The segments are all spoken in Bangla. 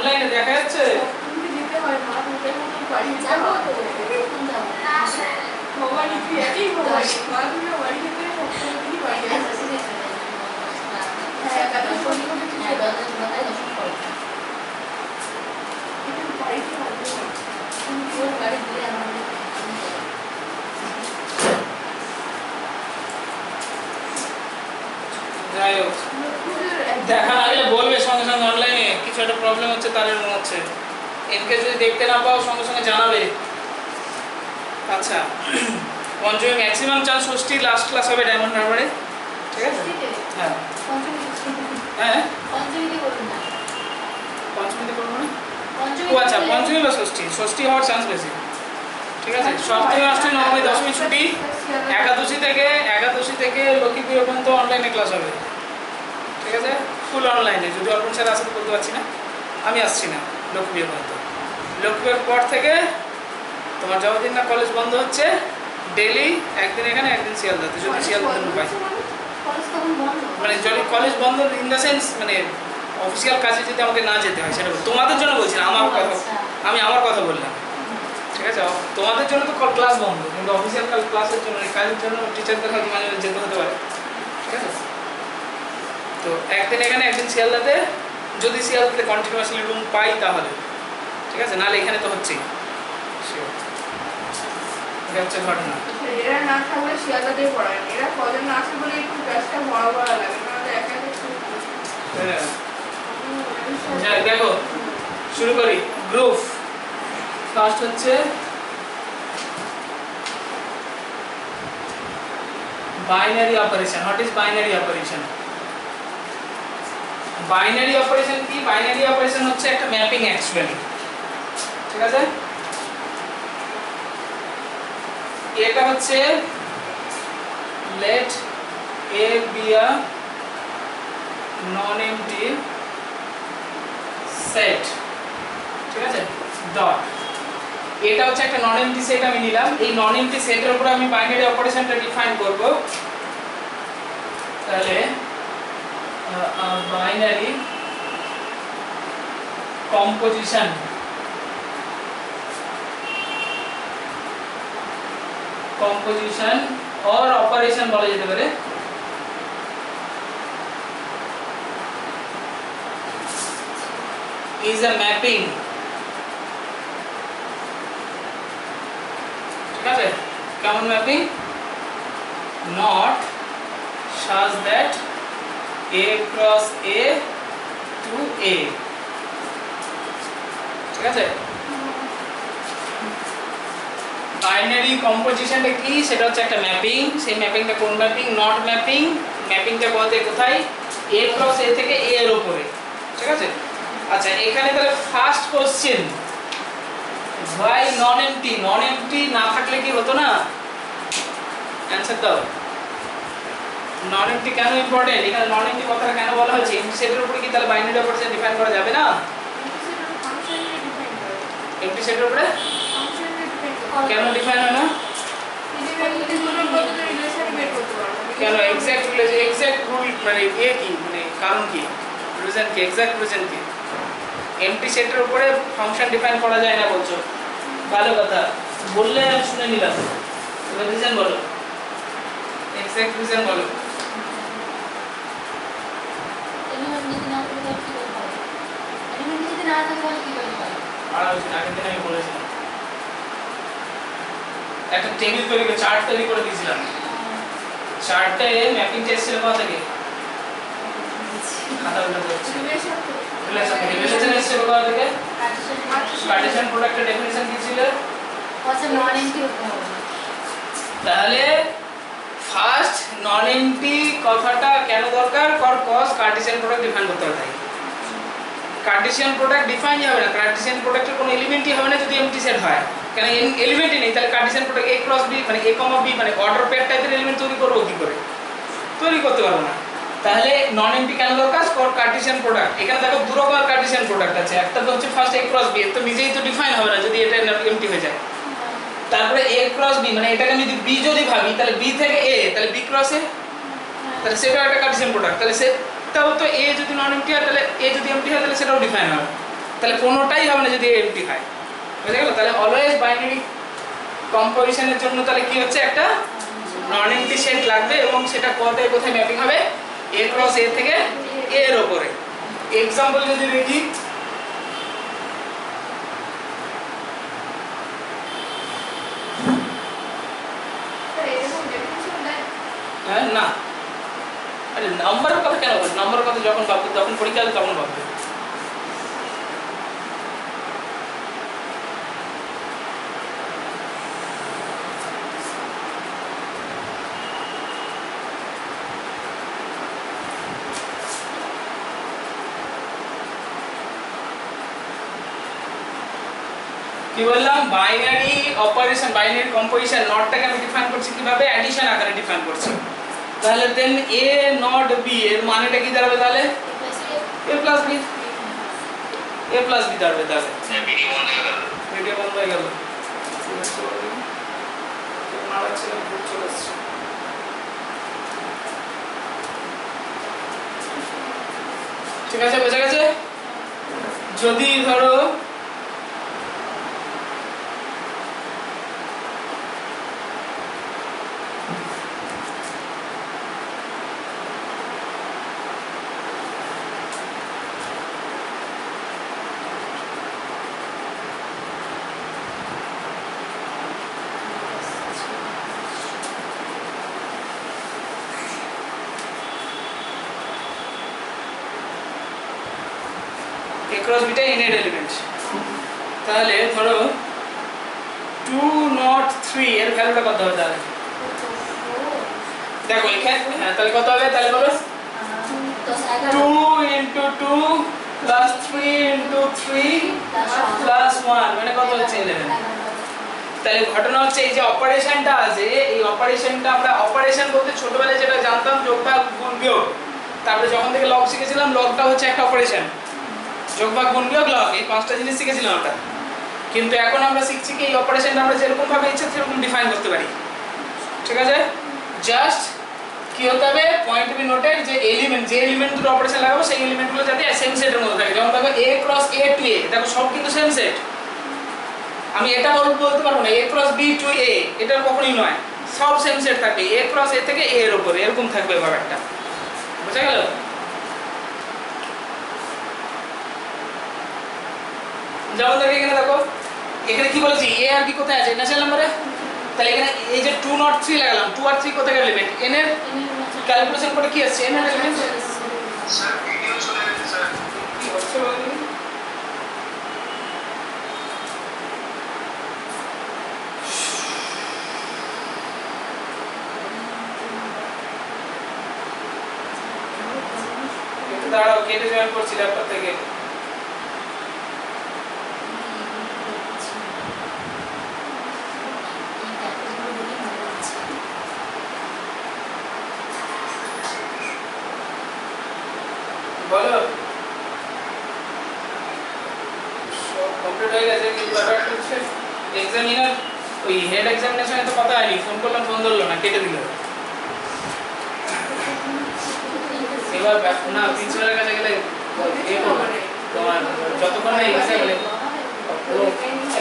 অনলাইনে দেখা যাচ্ছে তুমি যেতে হয় না ওদের মতো বাড়ি যাব তো এখন যাব না ভবানী তুই একই ভবানী মা তুমি বাড়ি যেতে সবসময় বাড়ি আসছিস হ্যাঁ দাদা শনি করে তুই দাদা মাথায় দর্শন করো এটা বাড়িতে হবে না তুমি ওর বাড়ি দিয়ে আমাদের যাই হোক দেখা না গেলে বলবে সঙ্গে সঙ্গে অনলাইনে কিছু একটা প্রবলেম হচ্ছে তাদের মনে হচ্ছে এনকে যদি দেখতে না পাও সঙ্গে সঙ্গে জানাবে। আচ্ছা পঞ্চমী ম্যাক্সিমাম চান্স ষষ্ঠী লাস্ট ক্লাস হবে ডায়মন্ড হারবারে, ঠিক আছে? হ্যাঁ হ্যাঁ পঞ্চমীতে করুন না পঞ্চমীতে করবো না ও আচ্ছা পঞ্চমী বা ষষ্ঠী, ষষ্ঠী হওয়ার চান্স বেশি, ঠিক আছে? সপ্তমী অষ্টমী নবমী দশমী ছুটি, একাদশী থেকে লক্ষ্মী পুজো পর্যন্ত অনলাইনে ক্লাস হবে, ঠিক আছে? ফুল অনলাইনে, যদি অর্পণ স্যার আসতে বলতে পারছি না, আমি আসছি না লক্ষ্মী পুজো পর্যন্ত। লক্ষ্মী পুজোর পর থেকে তোমার যতদিন না কলেজ বন্ধ হচ্ছে ডেলি একদিন এখানে একদিন শিয়ালদাতে, যদি শিয়ালদাতে পাই মানে যদি কলেজ বন্ধ ইন দ্য সেন্স মানে অফিসিয়াল কাজে যদি আমাকে না যেতে হয় সেটা তোমাদের জন্য বলছি না, আমার কথা আমি আমার কথা বললাম, ঠিক আছে? তোমাদের জন্য তো ক্লাস বন্ধ, কিন্তু অফিসিয়াল ক্লাসের জন্য কাজের জন্য টিচারদের হয়তো মাঝে মাঝে যেতে হতে পারে, ঠিক আছে? তো একদিন এখানে একদিন শিয়ালদাতে, যদি শিয়ালদাতে কন্টিনিউয়াসলি রুম পাই তাহলে, ঠিক আছে? নাহলে এখানে তো হচ্ছেই, এটা হচ্ছে ঘটনা। এরা না থাকলে শিয়ালদাতে পড়ায়, এরা কজন না আসে বলে একটু ব্যাসটা বড় বড় লাগে, নাহলে একা হ্যাঁ দেখো শুরু করি। গ্রুপ ফার্স্ট হচ্ছে binary operation. What is binary operation? Binary operation কি? বাইনারি অপারেশন হচ্ছে একটা ম্যাপিং অ্যাকচুয়ালি, ঠিক আছে? এটা হচ্ছে let A be a non-empty set, ঠিক আছে? ডট, এটা হচ্ছে একটা নন এমটি সেট আমি নিলাম, এই নন এমটি সেটের উপর আমি বাইনারি অপারেশনটা ডিফাইন করব। তাহলে বাইনারি কম্পোজিশন or অপারেশন বলা যেতে পারে, is a mapping, ঠিক আছে? কেমন mapping? not such that A cross A to A, ঠিক আছে? বাইনারি কম্পোজিশনটা কি? সেটা হচ্ছে একটা ম্যাপিং। সেই ম্যাপিংটা কোন ম্যাপিং? Not mapping. ম্যাপিংটা বলতে কোথায়? A ক্রস A থেকে A এর উপরে, ঠিক আছে? আচ্ছা এখানে তাহলে first question, why non MT? Non MT না থাকলে কি হতো না? অ্যানসার দাও। নন এমটি কেন ইম্পর্টেন্ট? এখানে নন এমটি কথাটা কেন বলা হয়েছে? এমটি সেটের উপরে কি তাহলে বাইনারি অপারেশন ডিফাইন করা যাবে না? এমটি সেটের উপরে কেন ডিফাইন হয় না? কেন? এক্সাক্ট রুল মানে এ কি মানে কারণ কি? রিজন কি? এক্সাক্ট রিজন কি? এমটি সেটের উপরে ফাংশন ডিফাইন করা যায় না বলছো, ভালো কথা বললে আমি শুনে নিলাম, এবার রিজন বলো, এক্সাক্ট রিজন বলো। আগের দিন আমি বলেছিলাম একটা টেবিল তৈরি করে চার্ট তৈরি করে দিয়েছিলাম, চার্টে ম্যাপিং এসেছিল কোথা থেকে? খাতা উল্টাতে হচ্ছে রিলেশন এসেছিল কোথা থেকে? কার্টেসিয়ান প্রোডাক্টের ডেফিনিশন কি ছিল? তাহলে ফার্স্ট নন এমটি কথাটা কেন দরকার? কজ কার্টেসিয়ান প্রোডাক্ট ডিফাইন করতে হবে, তাই কার্টেসিয়ান প্রোডাক্ট ডিফাইনই হবে না, কার্টেসিয়ান প্রোডাক্টের কোনো এলিমেন্টই হবে না যদি এমটি সেট হয়, কেন এলিমেন্টই নেই, তাহলে Cartesian product A cross B মানে A, B মানে অর্ডার পেয়ার টাইপের এলিমেন্ট তৈরি করবো কি করে? তৈরি করতে পারবো না। তাহলে নন এমটি কেন দরকার? Cartesian product. এখানে দেখো দু রকমের কার্টেসিয়ান প্রোডাক্ট আছে, একটা তো হচ্ছে ফার্স্ট A ক্রস B, এর তো নিজেই তো ডিফাইন হবে না যদি এটা এমটি হয়ে যায়। তারপরে A ক্রস B মানে এটাকে আমি যদি B যদি ভাবি তাহলে B থেকে A, তাহলে B ক্রস A, তাহলে সেটাও একটা কার্টেসিয়ান প্রোডাক্ট, তাহলে সেটাও তো A যদি নন এমটি হয় তাহলে A যদি এমটি হয় তাহলে সেটাও ডিফাইন হবে, তাহলে কোনোটাই হবে না যদি এমটি হয়, বুঝে গেল? তাহলে অলওয়েজ বাইনারি কম্পোজিশনের জন্য তাহলে কি হচ্ছে, একটা নন এমটি সেট লাগবে এবং সেটা কোথায় কোথায় ম্যাপিং হবে, এ ক্রস এ থেকে এর ওপরে। এক্সাম্পল যদি দেখি, হ্যাঁ না, আরে নাম্বারের কথা কেন বলছি, নাম্বারের কথা যখন ভাববে তখন পরীক্ষা হবে তখন ভাববে। কি বললাম, বাইনারি অপারেশন, বাইনারি কম্পোজিশন নটটাকে আমি ডিফাইন করছি কিভাবে, অ্যাডিশন আকারে ডিফাইন করছি। তাহলে দেন এ নট বি এর মানেটা কি দাঁড়াবে তাহলে, এ প্লাস বি, এ প্লাস বি দাঁড়াবে। তাহলে ভিডিও বন্ধ হয়ে গেল, ঠিক আছে, বোঝা গেছে? যদি ধরো ক্রস বিটা ইনের এলিমেন্ট, তাহলে ধরো 203 এর ভ্যালুটা কত হবে তাহলে দেখো এখানে, হ্যাঁ তাহলে কত হবে, তাহলে বলো 2 into 2 plus 3 into 3 plus 1 মানে কত হচ্ছে 11। তাহলে ঘটনা হচ্ছে এই যে অপারেশনটা আছে, এই অপারেশনটা আমরা অপারেশন বলতে ছোটবেলায় যেটা জানতাম যোগ ভাগ গুণ বিয়োগ, তারপরে যখন থেকে লগ শিখেছিলাম লগটা হচ্ছে একটা অপারেশন, যোগ ভাগ গুণ বিয়োগ লগ, এই পাঁচটা জিনিস শিখেছিলাম আমরা। কিন্তু এখন আমরা শিখছি কি এই অপারেশনটা আমরা যেরকম ভাবে ইচ্ছা সেরকম ডিফাইন করতে পারি, ঠিক আছে? জাস্ট কি হতে হবে, পয়েন্ট বি নোটেড যে এলিমেন্ট, যে এলিমেন্ট দুটো অপারেশন লাগাবো সেই এলিমেন্টগুলো যাতে সেম সেটের মধ্যে থাকে। যেমন দেখো a cross a to a, দেখো সব কিন্তু সেম সেট। আমি এটা বলতে পারবো না a cross b to a, এটা কখনোই নয়, সব সেম সেট থাকবে, a ক্রস a থেকে a এর উপরে এরকম থাকবে ব্যাপারটা, বুঝা গেল? যেমন দেখো এখানে, দেখো এখানে কি বলেছি, a আর b কোথায় আছে, ন্যাচারাল নাম্বারে। তাহলে এখানে এই যে 2 নট 3 লাগালাম, 2 আর 3 কোথায় এলিমেন্ট, n এর ক্যালকুলেশন করে কি আসছে, n এর এলিমেন্ট। স্যার ভিডিও চলে গেছে স্যার, কি হচ্ছে বলুন? একটু দাঁড়াও, কেটে জয়েন করছি ল্যাপটপ থেকে। বলো, সব কমপ্লিট হয়ে গেছে, কিন্তু ব্যাপারটা হচ্ছে এক্সামিনার ওই হেড এক্সামিনেশনে তো কথা হয়নি, ফোন করলাম ফোন ধরলো না, কেটে দিল। এবার না প্রিন্সিপালের কাছে গেলে তোমার যতক্ষণ না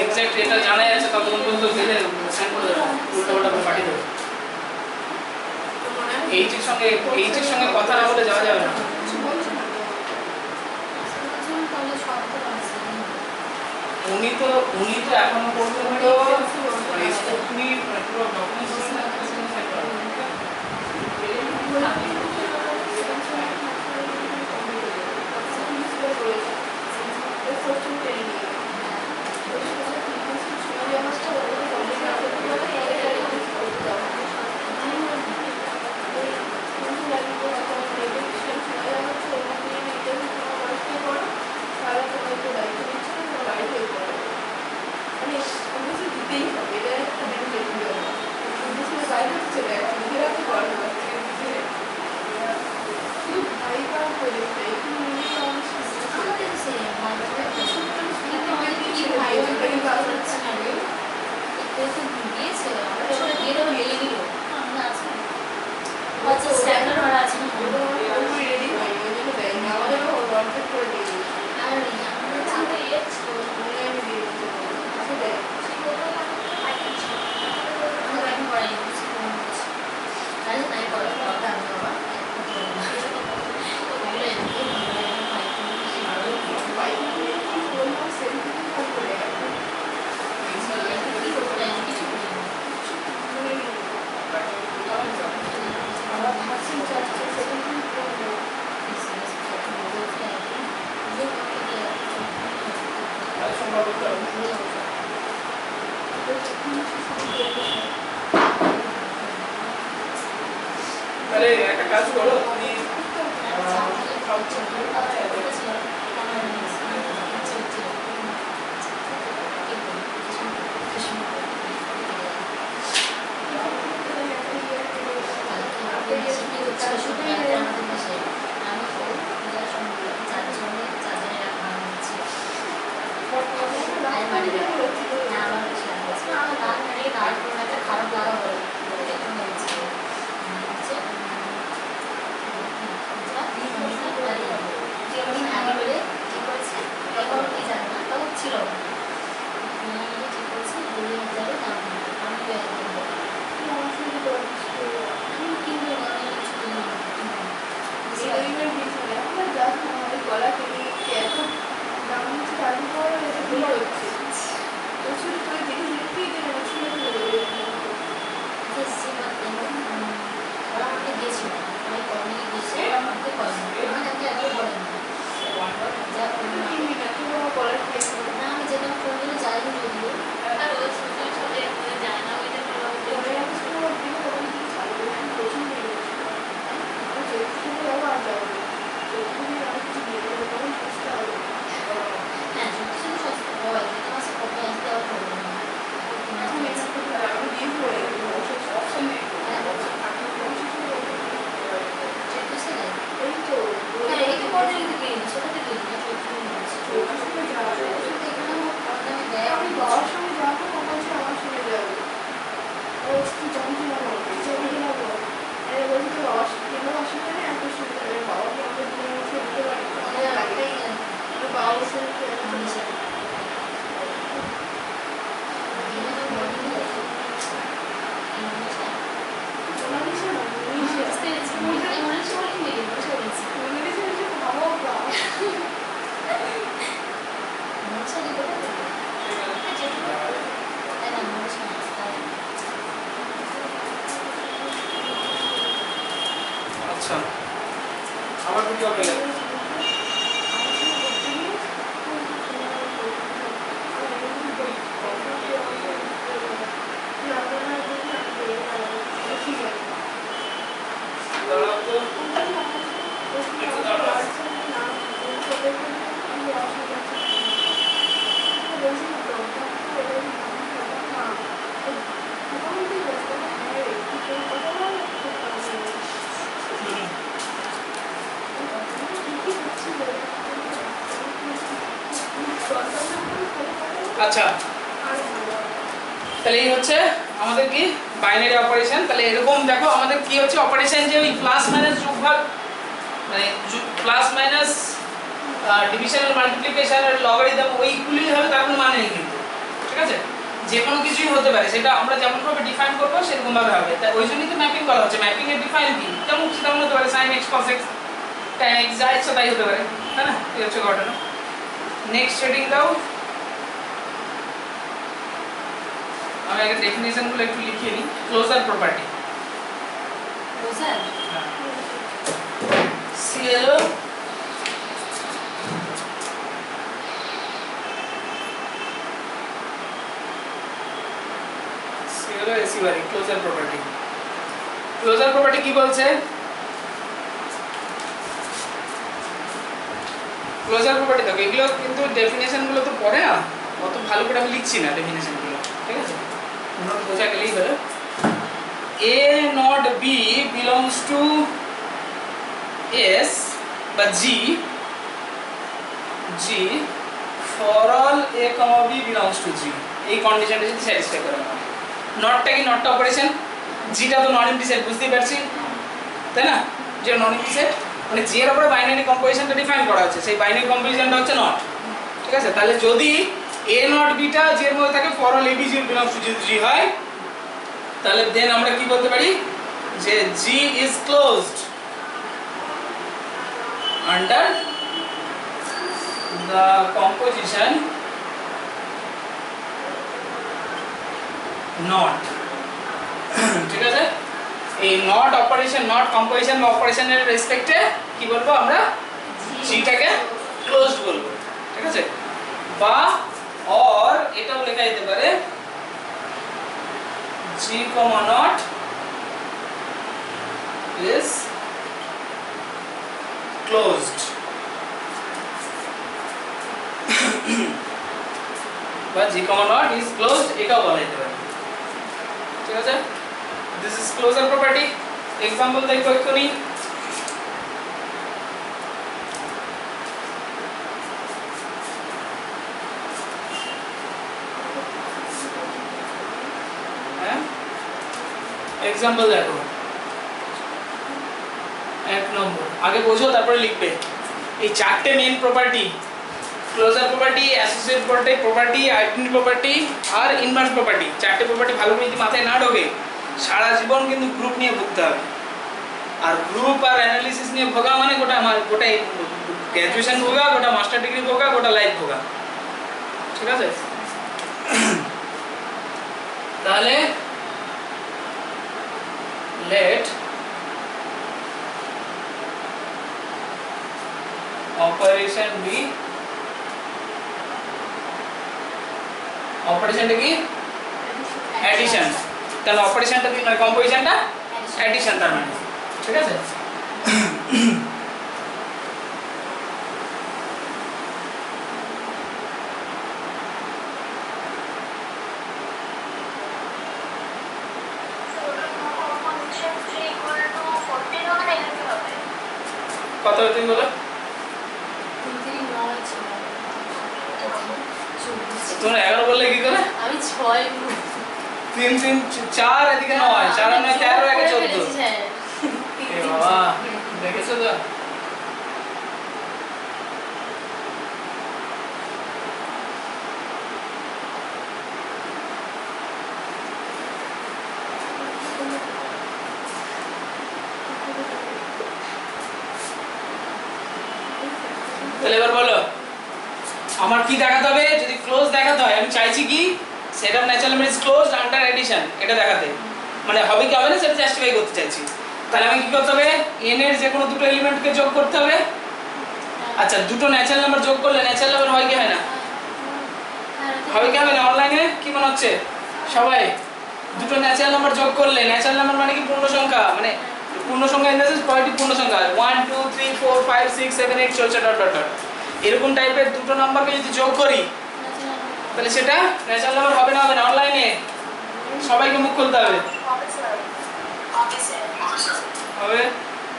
এক্সাক্ট এটা জানা যাচ্ছে ততক্ষণ পর্যন্ত গেলে সেন্ড করে দেবো, উল্টো পাল্টা করে পাঠিয়ে দেবো। এইচের সঙ্গে কথা না বলে যাওয়া যাবে না। উনি তো এখনো পর্যন্ত মানে স্কুটি পুরো ডকুমেন্টস ব্যবহার করতে হবে। তাহলে একটা কাজ করো, তুমি খারাপ লাগা বলে ছিল গলা কেটে এত দাম হচ্ছে চালু করে ভুল হচ্ছে প্রচুর করে দেখে দেখতেই দেবে ওরা আমাকে দিয়েছিল আমি কর্মে গিয়েছি আমাকে আমাকে এত বলেন না আমি যেতাম কোনদিনও যাইনি যদিও আর ওই ছোটো ছোটো যায় না ওইটা হ্যাঁ সত্যি সস্তা হয় যেটা মাসে কত আসতে আর করবো না আচ্ছা আবার কি হবে আচ্ছা তাহলে এই হচ্ছে আমাদের কি বাইনারি অপারেশন। তাহলে এরকম দেখো আমাদের কি হচ্ছে অপারেশন যে ওই প্লাস মাইনাস যোগফল মানে প্লাস মাইনাস ডিভিশন আর মাল্টিপ্লিকেশন আর লগারিদম ওইগুলি হবে তার কোনো মানে নেই কিন্তু, ঠিক আছে? যে কোনো কিছুই হতে পারে, সেটা আমরা যেমন ভাবে ডিফাইন করব সেরকম ভাবে হবে। তাই ওই জন্যই তো ম্যাপিং বলা হচ্ছে। ম্যাপিং এর ডিফাইন কি যেমন তেমন হতে পারে, sin x cos x tan x যা ইচ্ছা তাই হতে পারে, তাই না? এই হচ্ছে ঘটনা। নেক্সট হেডিং দাও। আমি আগে ডেফিনিশনগুলো একটু লিখিয়ে নিই। ক্লোজার প্রপার্টি, ক্লোজার CLO এসিবারি ক্লোজার প্রপার্টি। ক্লোজার প্রপার্টি কি বলছে? ক্লোজার প্রপার্টি দেখো, এগুলো কিন্তু ডেফিনেশনগুলো তো পড়ে না, অত ভালো করে আমি লিখছি না ডেফিনেশনগুলো, ঠিক আছে? নোট বোঝা গেলেই হলো। A not B belongs to S বা G for all A, B belongs to G, এই কন্ডিশনটা যদি স্যাটিসফাই করা হয়। নটটা কি? নটটা অপারেশন। জিটা তো নন ইমপ্লিসিট, বুঝতেই পারছি, তাই না? যে নন ইমপ্লিসিট মানে জি এর উপরে বাইনারি কম্পোজিশনটা ডিফাইন করা হচ্ছে, সেই বাইনারি কম্পোজিশনটা হচ্ছে নট, ঠিক আছে? তাহলে যদি A নট বিটা জি এর মধ্যে থাকে for all A, B belongs to G হয়, তাহলে দেন আমরা কি বলতে পারি যে G is closed under the composition not, ঠিক আছে? এই নট অপারেশন, নট কম্পোজিশন বা অপারেশনের রেসপেক্টে কি বলবো আমরা? জিটাকে ক্লোজড বলবো, ঠিক আছে? বা এটাও লেখা যেতে পারে G, not is closed বা G, not is closed এটাও বলা যেতে পারে। ঠিক আছে, this is closure property. Example দেখো এক্ষুনি। एग्जाम्पल देखो, एक नम्बर आगे बोझो तारपरे लिखबे এই চারটে main property, closure property, associate property, identity property আর ইনভার্স প্রপার্টি। চারটে প্রপার্টি ভালো করে যদি মাথায় না ঢোকে সারা জীবন কিন্তু গ্রুপ নিয়ে ভুগতে হবে। আর গ্রুপ আর অ্যানালিসিস নিয়ে ভোগা মানে গোটা গ্র্যাজুয়েশন ভোগা, গোটা মাস্টার ডিগ্রি ভোগা, গোটা লাইফ ভোগা। ঠিক আছে, তাহলে let operation be অপারেশনটা কি অ্যাডিশন, তাহলে অপারেশনটা কি নয় কম্পোজিশনটা অ্যাডিশন তার মানে। ঠিক আছে, কত তুমি বলো? তোমরা 11 বললে কি করে? আমি 6 3 3 4 এদিকে 9 4 9 13 একে 14। এ বাবা দেখেছো তো? তাহলে এবার বলো আমার কি দেখাতে হবে? যদি ক্লোজ দেখাতে হয় আমি চাইছি কি set of natural number is closed under addition, এটা দেখাতে মানে হবে কি হবে না সেটা জাস্টিফাই করতে চাইছি। তাহলে আমি কি করতে হবে? n এর যে কোনো দুটো এলিমেন্টকে যোগ করতে হবে। আচ্ছা, দুটো ন্যাচারাল নাম্বার যোগ করলে ন্যাচারাল নাম্বার হয় কি হয় না? হবে কি হবে না? অনলাইনে কি মনে হচ্ছে সবাই? দুটো ন্যাচারাল নাম্বার যোগ করলে, ন্যাচারাল নাম্বার মানে কি পূর্ণ সংখ্যা, মানে পূর্ণ সংখ্যা ইন দ্য সেন্স পজিটিভ পূর্ণ সংখ্যা 1 2 3 4 5 6 7 8 চলছে ডট ডট ডট, এরকম টাইপের দুটো নাম্বারকে যদি যোগ করি তাহলে সেটা ন্যাচারাল নাম্বার হবে না? হবে না? অনলাইনে সবাইকে মুখ খুলতে হবে। হবে,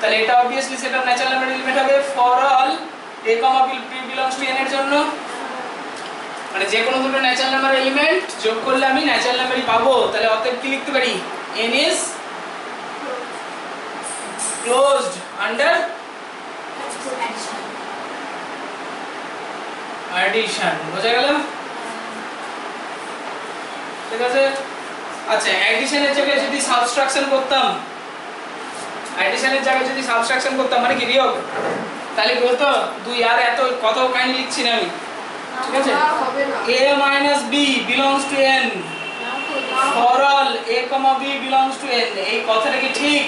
তাহলে এটা obviously set of natural number element হবে for all a, b belongs to n এর জন্য, মানে যে কোনো দুটো ন্যাচারাল নাম্বার এলিমেন্ট যোগ করলে আমি ন্যাচারাল নাম্বারই পাবো। তাহলে অতএব কি লিখতে পারি? n is closed under addition। বোঝা গেল? ঠিক আছে, আচ্ছা অ্যাডিশনের জায়গায় যদি সাবট্রাকশন করতাম, অ্যাডিশনের জায়গায় যদি সাবট্রাকশন করতাম মানে কি বিয়োগ, তাহলে কি হতো? 2 আর এত কত কাহিনী লিখছি না আমি। ঠিক আছে, a minus b belongs to n for all a, b belongs to n, এই কথাটা কি ঠিক?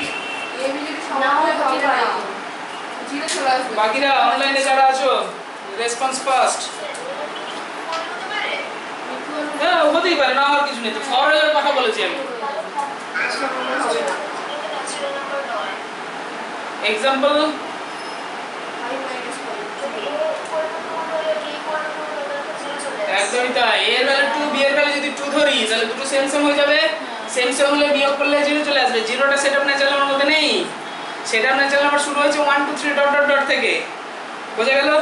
বাকিরা অনলাইনে যারা আছো রেসপন্স ফাস্ট। হ্যাঁ হতেই পারে, না আর কিছু নেই, তো ফর এর কথা বলেছি আমি। এক্সাম্পল একদমই তাই, a এর ভ্যালু 2 b এর ভ্যালু যদি 2 ধরি তাহলে দুটো সেম সেম হয়ে যাবে। সেম সেম হলে বিয়োগ করলে 0 চলে আসবে। 0টা সেট অফ ন্যাচারাল নাম্বার মধ্যে নেই, সেট অফ ন্যাচারাল নাম্বার শুরু হয়েছে 1 2 3 ডট ডট ডট থেকে। বোঝা গেল?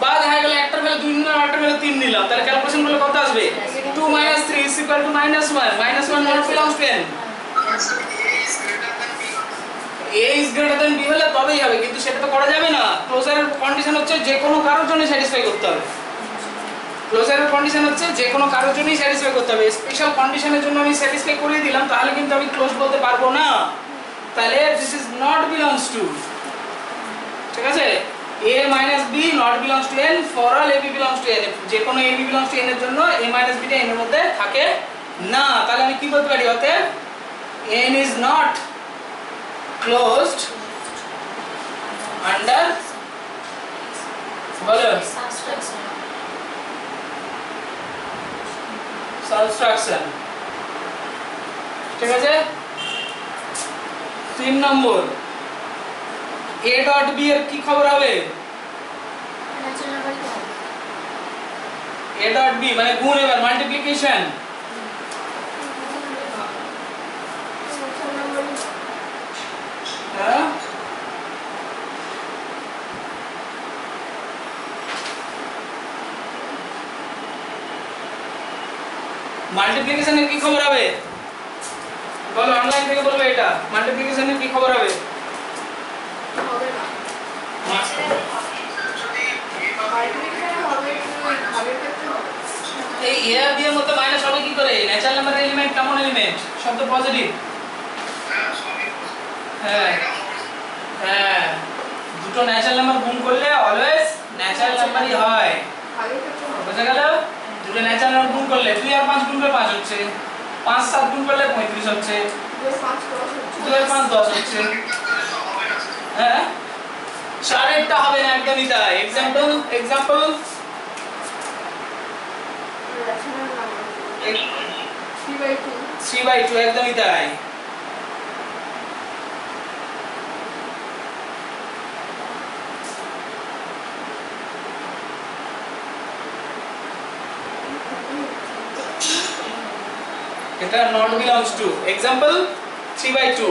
বা দেখা গেল একটার ভ্যালু 2 নিলাম আরেকটার ভ্যালু 3 নিলাম, তাহলে ক্যালকুলেশন করলে কত আসবে? 2 - 3 = -1 -1 not belongs to n। a is greater than b হলে তবেই হবে, কিন্তু সেটা তো করা যাবে না। ক্লোজারের কন্ডিশন হচ্ছে যে কোনো কারোর জন্য স্যাটিসফাই করতে হবে। ক্লোজারের কন্ডিশন হচ্ছে যে কোনো কারোর জন্যই স্যাটিসফাই করতে হবে। স্পেশাল কন্ডিশনের জন্য আমি স্যাটিসফাই করিয়ে দিলাম তাহলে কিন্তু আমি ক্লোজ বলতে পারবো না। তাহলে this is not belongs to. ঠিক আছে, a minus b not belongs to n for all a b belongs to n, যে কোনো a b belongs to n এর জন্য a minus b টা n এর মধ্যে থাকে না। তাহলে আমি কি বলতে পারি? অতএব n is not closed under বলো সাবট্রাকশন। ঠিক আছে, 3 নম্বর a ডট b এর কি খবর হবে? a ডট b মানে গুণ, এবার মাল্টিপ্লিকেশন। হ্যাঁ, মাল্টিপ্লিকেশনের কি খবর হবে বলো, অনলাইন থেকে বলবে এটা মাল্টিপ্লিকেশনের কি খবর হবে? হবে না। মাল্টিপ্লিকেশন হবে কিন্তু ওই ভাগের ক্ষেত্রে হবে। এই এ আর বি এর মধ্যে মাইনাস হবে কি করে? ন্যাচারাল নাম্বারের এলিমেন্ট কেমন এলিমেন্ট? শব্দ পজিটিভ। হ্যাঁ হ্যাঁ, দুটো ন্যাচারাল নাম্বার গুণ করলে অলওয়েজ ন্যাচারাল নাম্বারই হয়। ভাগের ক্ষেত্রে হবে। বুঝা গেল? দুটো ন্যাচারাল নাম্বার গুণ করলে 2 আর 5 গুণ করলে 5 হচ্ছে, 5 7 গুণ করলে 35 হচ্ছে, 2 আর 5 10 হচ্ছে। 2 আর 5 10 হচ্ছে। হ্যাঁ, সারেরটা হবে না, একদমই তাই। এক্সাম্পল রেশনাল নাম্বার 3/2 3/2, একদমই তাই। এটা নট বিলংস টু। এক্সাম্পল 3/2।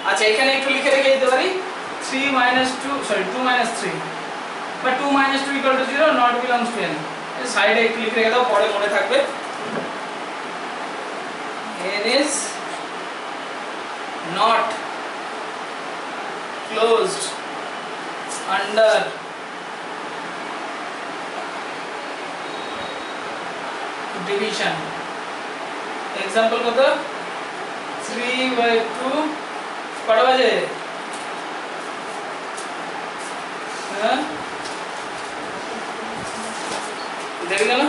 আচ্ছা, এখানে একটু লিখে রেখে দিতে পারি 3 - 2 সরি 2 - 3 বা 2 - 2 = 0, নট বিলংস টু n। সাইডে একটু লিখে রেখে দাও, পরে মনে থাকবে। n is not closed under division। Example কত? 3/2 কটা বাজে? হ্যাঁ, দেখে গেল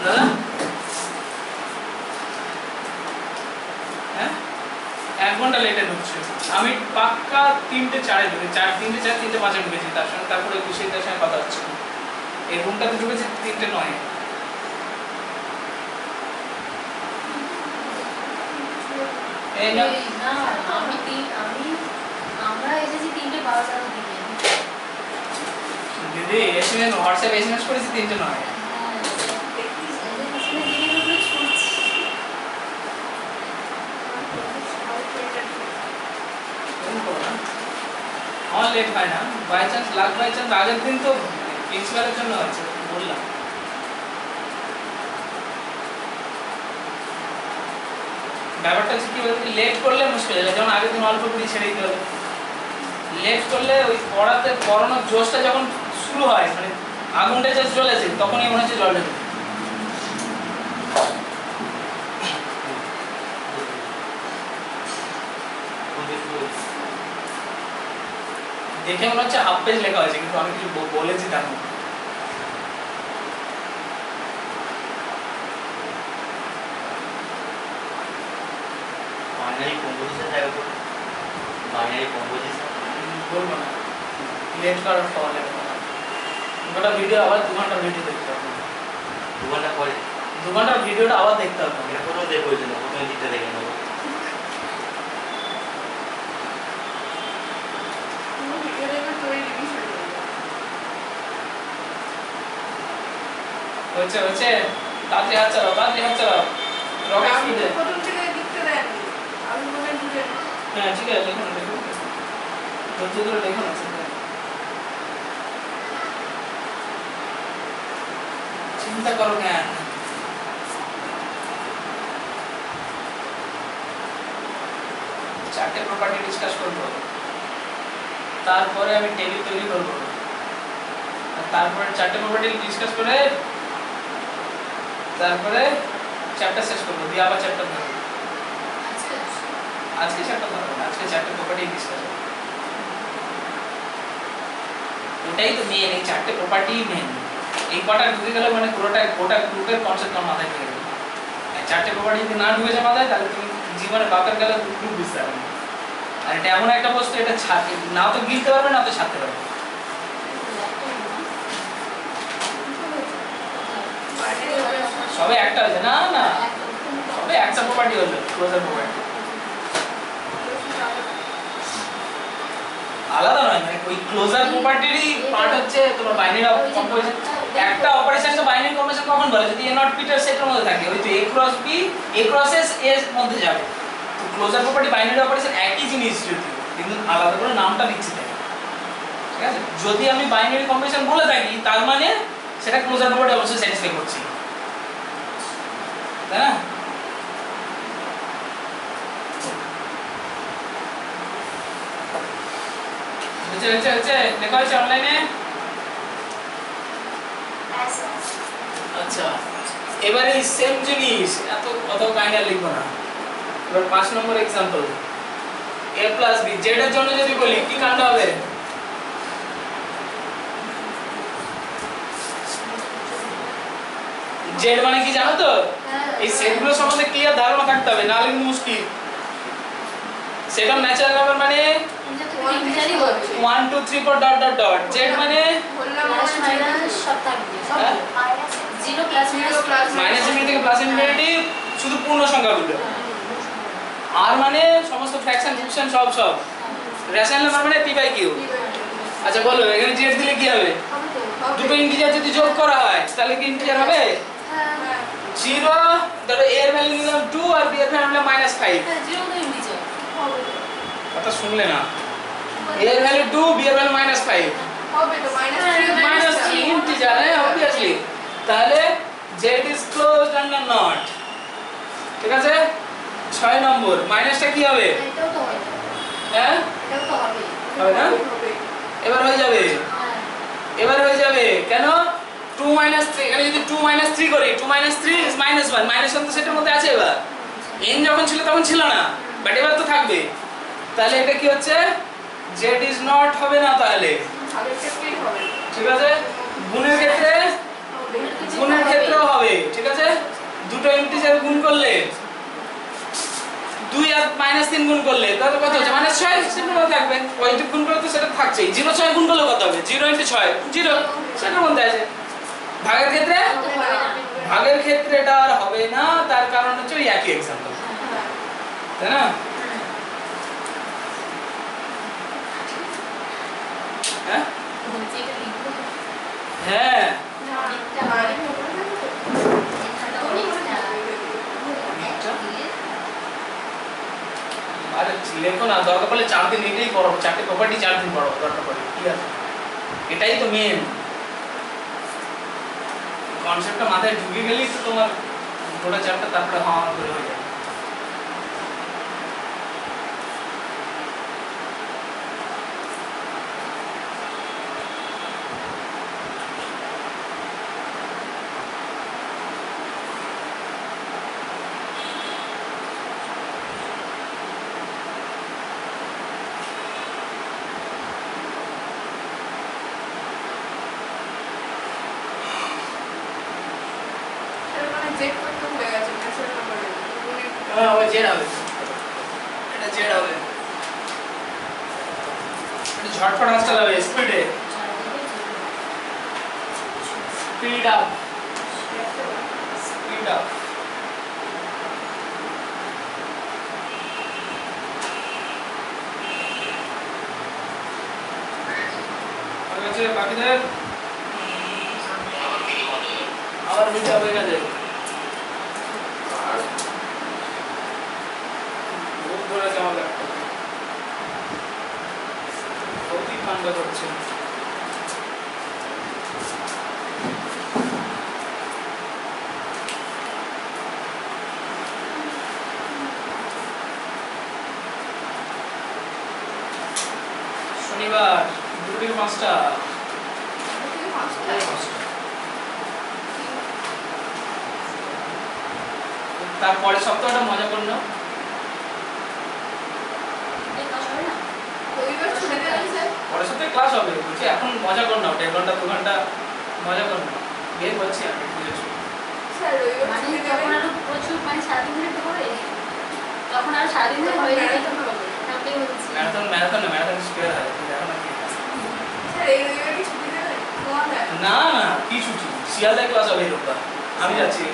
দাদা? হ্যাঁ, 1 ঘন্টা লেটে ঢুকছে। আমি পাক্কা 3:04 ঢুকেছি, 3:04 3:05 ঢুকেছি। তার সঙ্গে তারপরে বিষয়টার সঙ্গে কথা হচ্ছে। এই রুমটাতে ঢুকেছি 3:09। এই না, না আমরা এসেছি 3:12 দিকে। দিদি এসএমএস হোয়াটসঅ্যাপ এসএমএস করেছি 3:09। আমার লেট হয় না, বাই চান্স বাই চান্স আগের দিন তো প্রিন্সিপালের জন্য আছে বললাম। ব্যাপারটা হচ্ছে কি বলতে, লেট করলে মুশকিল হয়ে যায়। যেমন আগের দিন অল্প করে ছেড়ে দিতে হবে। লেট করলে ওই পড়ানোর জোশটা যখন শুরু হয়, মানে আগুনটা জাস্ট জ্বলেছে, তখনই মনে হচ্ছে জল ঢেলে। দেখে মনে হচ্ছে হাফ পেজ লেখা হয়েছে, কিন্তু আমি কিছু বলেছি তেমন। বলবো না, লেট করার ফলে গোটা ভিডিও আবার 2 ঘন্টা ভিডিও দেখতে হবে। 2 ঘন্টা পরে 2 ঘন্টার ভিডিওটা আবার দেখতে হবে। এখনো দেখবো, ওই জন্য প্রথমে দিকটা দেখে নেবো। তুমি ভিডিও দেখবে তো এই রিভিশন করবে। হচ্ছে তাড়াতাড়ি হাত চালাও, রকেট আমি স্পিডে। তো প্রথম থেকে লিখতে দেয়নি, আমি মনে বুঝে হ্যাঁ ঠিক আছে, দেখুন ধৈর্য ধরে দেখুন। চিন্তা করো কেন? চারটে প্রপার্টি ডিসকাস করবো, তারপরে আমি টেবিল তৈরি করবো, তারপরে চারটে প্রপার্টি ডিসকাস করে তারপরে চ্যাপ্টার শেষ করবো, দিয়ে আবার চ্যাপ্টার ধরবো। আজকে চ্যাপ্টার ধরবো না, আজকে চারটে প্রপার্টি ডিসকাস করবো। ওটাই তো মেন, এই চারটে প্রপার্টি মেন। এই কটা ঢুকে গেলে মানে গোটা গ্রুপের কনসেপ্ট আমার মাথায় ঢুকে গেল। চারটে প্রপার্টি যদি না ঢুকেছে মাথায়, তাহলে তুমি জীবনে বাপের গেলে গ্রুপ বুঝতে পারবে না। আর এটা এমন একটা বস্তু, এটা না তো গিলতে পারবে না তো ছাড়তে পারবে। বাইরে সবে একটা হয়েছে না না সবে একটা প্রপার্টি হলো ক্লোজার প্রপার্টি আলাদা নয় মানে ওই ক্লোজার প্রপার্টিরই পার্ট হচ্ছে তোমার বাইনারি কম্পোজিশন একটা অপারেশনটা বাইনারি কম্পোজিশন কখন বলে যদি a নট পিটার সেটের মধ্যে থাকে ওই তো a cross b a cross s এর মধ্যে যাবে তো ক্লোজার প্রপার্টি বাইনারি অপারেশন একই জিনিস যদি কিন্তু আলাদা করে নামটা দিচ্ছি তাই ঠিক আছে যদি আমি বাইনারি কম্পোজিশন বলে থাকি তার মানে সেটা ক্লোজার প্রপার্টি অবশ্যই স্যাটিসফাই করছি তাই না লেখা হয়েছে অনলাইনে আচ্ছা এবারে সেম জিনিস এত কত কাইন্ডা লিখবো না এবার 5 নম্বর एग्जांपल a + b z এর জন্য যদি বলি কি কাণ্ড হবে z মানে কি জানো তো এই সেটগুলো সম্বন্ধে ক্লিয়ার ধারণা থাকতে হবে নালে মুশকিল সেটা ন্যাচারাল নাম্বার মানে 1 2 3 4 ডট ডট ডট z মানে প্লাস মাইনাস সব থাকবে সব জিরো প্লাস মাইনাস ইনফিনিটি থেকে প্লাস ইনফিনিটি শুধু পূর্ণ সংখ্যাগুলো আর মানে সমস্ত ফ্র্যাকশন ডিভিশন সব রেশনাল নাম্বার মানে p/q আচ্ছা বলো এখানে z দিলে কি হবে দুটো ইন্টিজার যদি যোগ করা হয় তাহলে কি ইন্টিজার হবে 0 ধরো a এর ভ্যালু নিলাম 2 আর b এর ভ্যালু নিলাম -5 হ্যাঁ জিরো তো ইন্টিজার কথা শুনলে না a এর ভ্যালু 2 b এর ভ্যালু -5 হবে তো -3 ইন্টিজার হ্যাঁ obviously তাহলে z is closed under not ঠিক আছে 6 নম্বর মাইনাসটা কি হবে এটাও তো হবে হ্যাঁ এটাও তো হবে হবে না এবার হয়ে যাবে এবার হয়ে যাবে কেন 2 3 এখানে যদি 2 3 করি 2 3 is -1 -1 তো সেটার মধ্যে আছে এবার n যখন ছিল তখন ছিল না বাট এবার তো থাকবে তাহলে এটা কি হচ্ছে z is not হবে না তাহলে ভাগের ক্ষেত্রেই হবে ঠিক আছে গুণের ক্ষেত্রেও হবে ঠিক আছে দুটো ইন্টিজার গুণ করলে 2 আর -3 গুণ করলে তাহলে কত হচ্ছে -6 সেটার মধ্যে থাকবে ওইটা গুণ করলে তো সেটা থাকছেই 0 6 গুণ করলে কত হবে 0 * 6 0 সেটার মধ্যে আছে ভাগের ক্ষেত্রে এটা আর হবে না তার কারণ হচ্ছে ওই একই एग्जांपल তাই না হ্যাঁ হ্যাঁ আরে লেখো না দরকার পড়লে 4 দিন এটাই পড়ো 4টে প্রপার্টি 4 দিন পড়ো দরকার পড়লে কি আছে এটাই তো মেন কনসেপ্টটা মাথায় ঢুকে গেলেই তো তোমার গোটা চ্যাপ্টার তারপরে হওয়া করে হয়ে যাবে চেক করতে হয়ে গেছে ন্যাচারাল নাম্বারে হ্যাঁ ওই জেড হবে এটা জেড হবে এটা ঝটপট আসতে হবে স্পিড আপ আর আছে বাকিদের আবার মিটা হয়ে গেছে বহুত ধরে যাওয়া লাগবে অতি ঠান্ডা করছে শনিবার 2 থেকে 5টা তারপরে সপ্তাহটা মজা করলো পরের সপ্তাহে ক্লাস হবে বলছি এখন মজা কর না 1.5 ঘন্টা 2 ঘন্টা মজা কর না বের করছি আমি বুঝেছি প্রচুর মানে সারাদিন ধরে পড়ে তখন আর সারাদিন ধরে হয়ে যায় ম্যারাথন স্কয়ার হয় এখন আর কি না না কি ছুটি শিয়ালদায় ক্লাস হবে এই রোববার আমি যাচ্ছি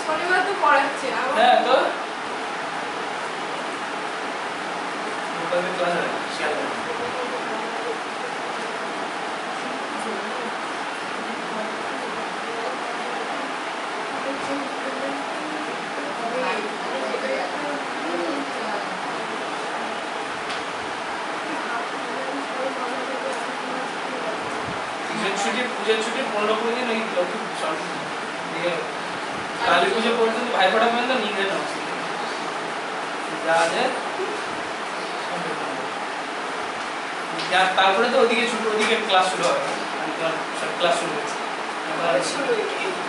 শনিবার তো পড়াচ্ছে আমার হ্যাঁ তো ওখানে ক্লাস আছে শিয়ালদা পুজোর ছুটি 15-20 দিন ওই লক্ষ্মী দিয়ে কালী পুজো পর্যন্ত ভাইফোঁটা পর্যন্ত নিয়ে নাও যা আছে তারপরে তো ওদিকে ছুটি ওদিকে ক্লাস শুরু হবে আমি তোমার সব ক্লাস শুরু হয়েছে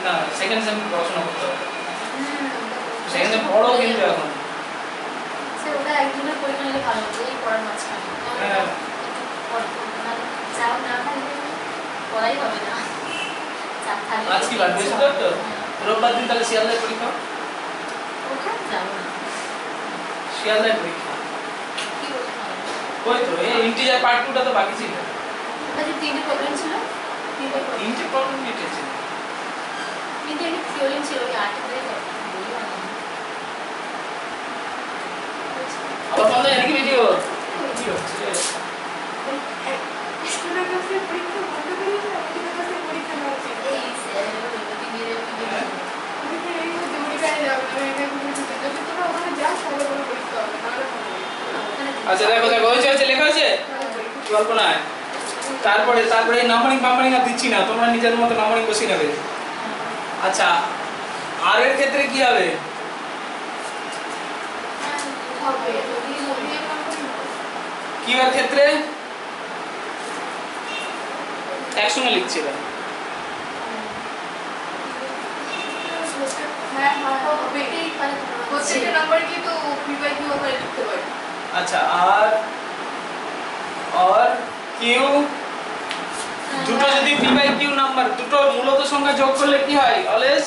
না সেকেন্ড সেম পড়াশোনা করতে হবে সেকেন্ড সেম পড়ো কিন্তু এখন ওটা একজনের পরীক্ষা নিলে ভালো হতো এই পড়ার মাঝখানে হ্যাঁ চাপ না থাকলে পড়াই হবে না চাপ থাকলে আজ কি বার বৃহস্পতিবার তো রোববার দিন তাহলে শিয়ালদায় পরীক্ষা ওখানে যাবো না শিয়ালদায় পরীক্ষা কি বলতে হবে ওই তো এই ইন্টিজার পার্ট 2টা তো বাকি ছিল ওটা যে তিনটে প্রবলেম ছিল তিনটে প্রবলেম মিটেছে তিনটে একটা থিওরি ছিল ওই আর্টিকেলে আবার বন্ধ এদিকে ভিডিও কি হচ্ছে স্কুলের কাছে পরীক্ষা বন্ধ করে দিয়েছে আমাদের কাছে পরীক্ষা না হচ্ছে এই স্যার ওই মেরে পরীক্ষা এই হচ্ছে পরীক্ষায় যাবে না এটা পরীক্ষা যদি তোমরা ওখানে যাস তাহলে কোনো পরীক্ষা হবে নাহলে হবে আচ্ছা দেখো হয়েছে লেখা হয়েছে গল্প না তারপরে এই নাম্বারিং আর দিচ্ছি না তোমরা নিজের মতো নাম্বারিং বসিয়ে নেবে আচ্ছা আর এর ক্ষেত্রে কি হবে হবে যদি ওই কি এর ক্ষেত্রে একসঙ্গে লিখছি এবার হ্যাঁ হবে প্রত্যেকটা নাম্বারে কি তো প্রিপাই কি ওখানে লিখতে পারি আচ্ছা আর কিউ দুটো যদি পি বাই কিউ নাম্বার দুটো মূলত সংখ্যা যোগ করলে কি হয় অলওয়েজ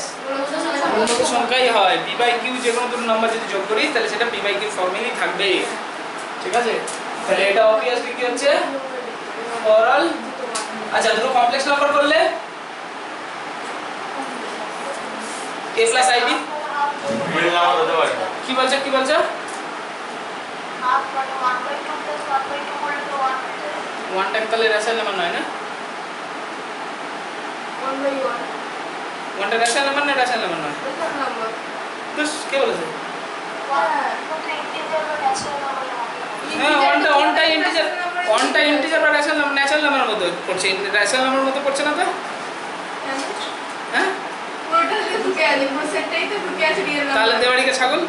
মূলত সংখ্যাই হয় পি বাই কিউ যে কোনো দুটো নাম্বার যদি যোগ করি তাহলে সেটা পি বাই কিউ ফর্মেই থাকবে ঠিক আছে তাহলে এটা অবভিয়াসলি কি হচ্ছে ওভারঅল আচ্ছা দুটো কমপ্লেক্স নাম্বার করলে a plus ib real number হতে পারে কি বলছো 1 টাইম তাহলে রেশনাল নাম্বার নয় না 1 বাই 1 1টা রেশনাল নাম্বার না রেশনাল নাম্বার নয় এটা নাম্বার বেশ কে বলেছে হ্যাঁ ওয়ানটা ইন্টিজার বা ন্যাচারাল নাম্বারের মতো পড়ছে ন্যাচারাল নাম্বারের মতো পড়ছে না তো হ্যাঁ পুরোটা দিয়ে ঢুকে আছে পুরো সেটটাই তো ঢুকে আছে রিয়েল নাম্বার তাহলে দেওয়ারিকে ছাগল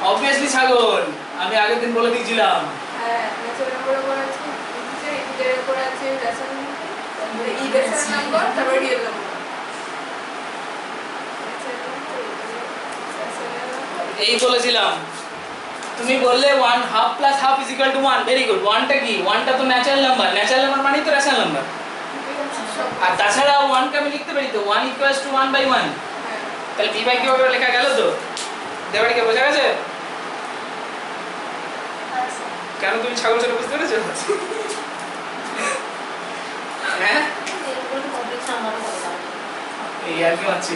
অবভিয়াসলি ছাগল আমি আগের দিন বলে দিয়েছিলাম হ্যাঁ ন্যাচারাল নাম্বার উপর আছে ইন্টিজারের উপর আছে রেশনাল নাম্বার এই রেশনাল নাম্বার তারপর রিয়েল নাম্বার এই বলেছিলাম তুমি বললে 1 half plus half is equal to 1 very good 1টা কি 1টা তো ন্যাচারাল নাম্বার মানেই তো রেশনাল নাম্বার আর তাছাড়া 1 কে আমি লিখতে পারি তো 1 ইকুয়ালস টু 1 বাই 1 তাহলে p বাই q এর লেখা গেল তো দেওয়ারিকে বোঝা গেছে কেন তুমি ছাগল ছেড়ে বুঝতে পেরেছো হ্যাঁ এই আর কি হচ্ছে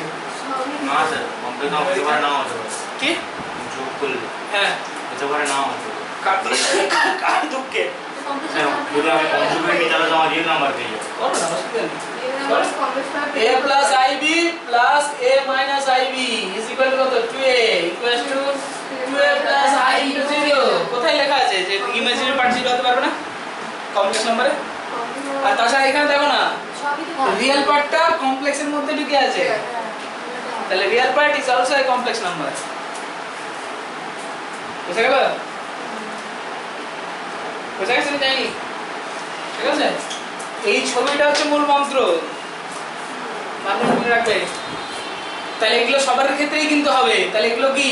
না স্যার কমপ্লিট না হতে পারে না হতে পারে কি যোগ করলে হ্যাঁ হতে পারে না হতে পারে কার দুঃখে হ্যাঁ পুরো আমি কমপ্লিট মিটালে তো আমার রিয়েল নাম্বার পেয়ে যাবো করো না অসুবিধা নেই real number complex a plus ib plus a minus ib is equal to কত 2a equals to 2a plus i into 0 কোথায় লেখা আছে যে ইমাজিনারি পার্ট 0 হতে পারবে না কমপ্লেক্স নম্বরে আর তাছাড়া এখানে দেখো না রিয়েল পার্টটা কমপ্লেক্সের মধ্যে ঢুকে আছে তাহলে real part is also a complex number বুঝা গেল বুঝা গেছে না জানি ঠিক আছে এই ছবিটা হচ্ছে মূল মন্ত্র মানব মনে রাখবে তাহলে এগুলো সবার ক্ষেত্রেই কিন্তু হবে তাহলে এগুলো কি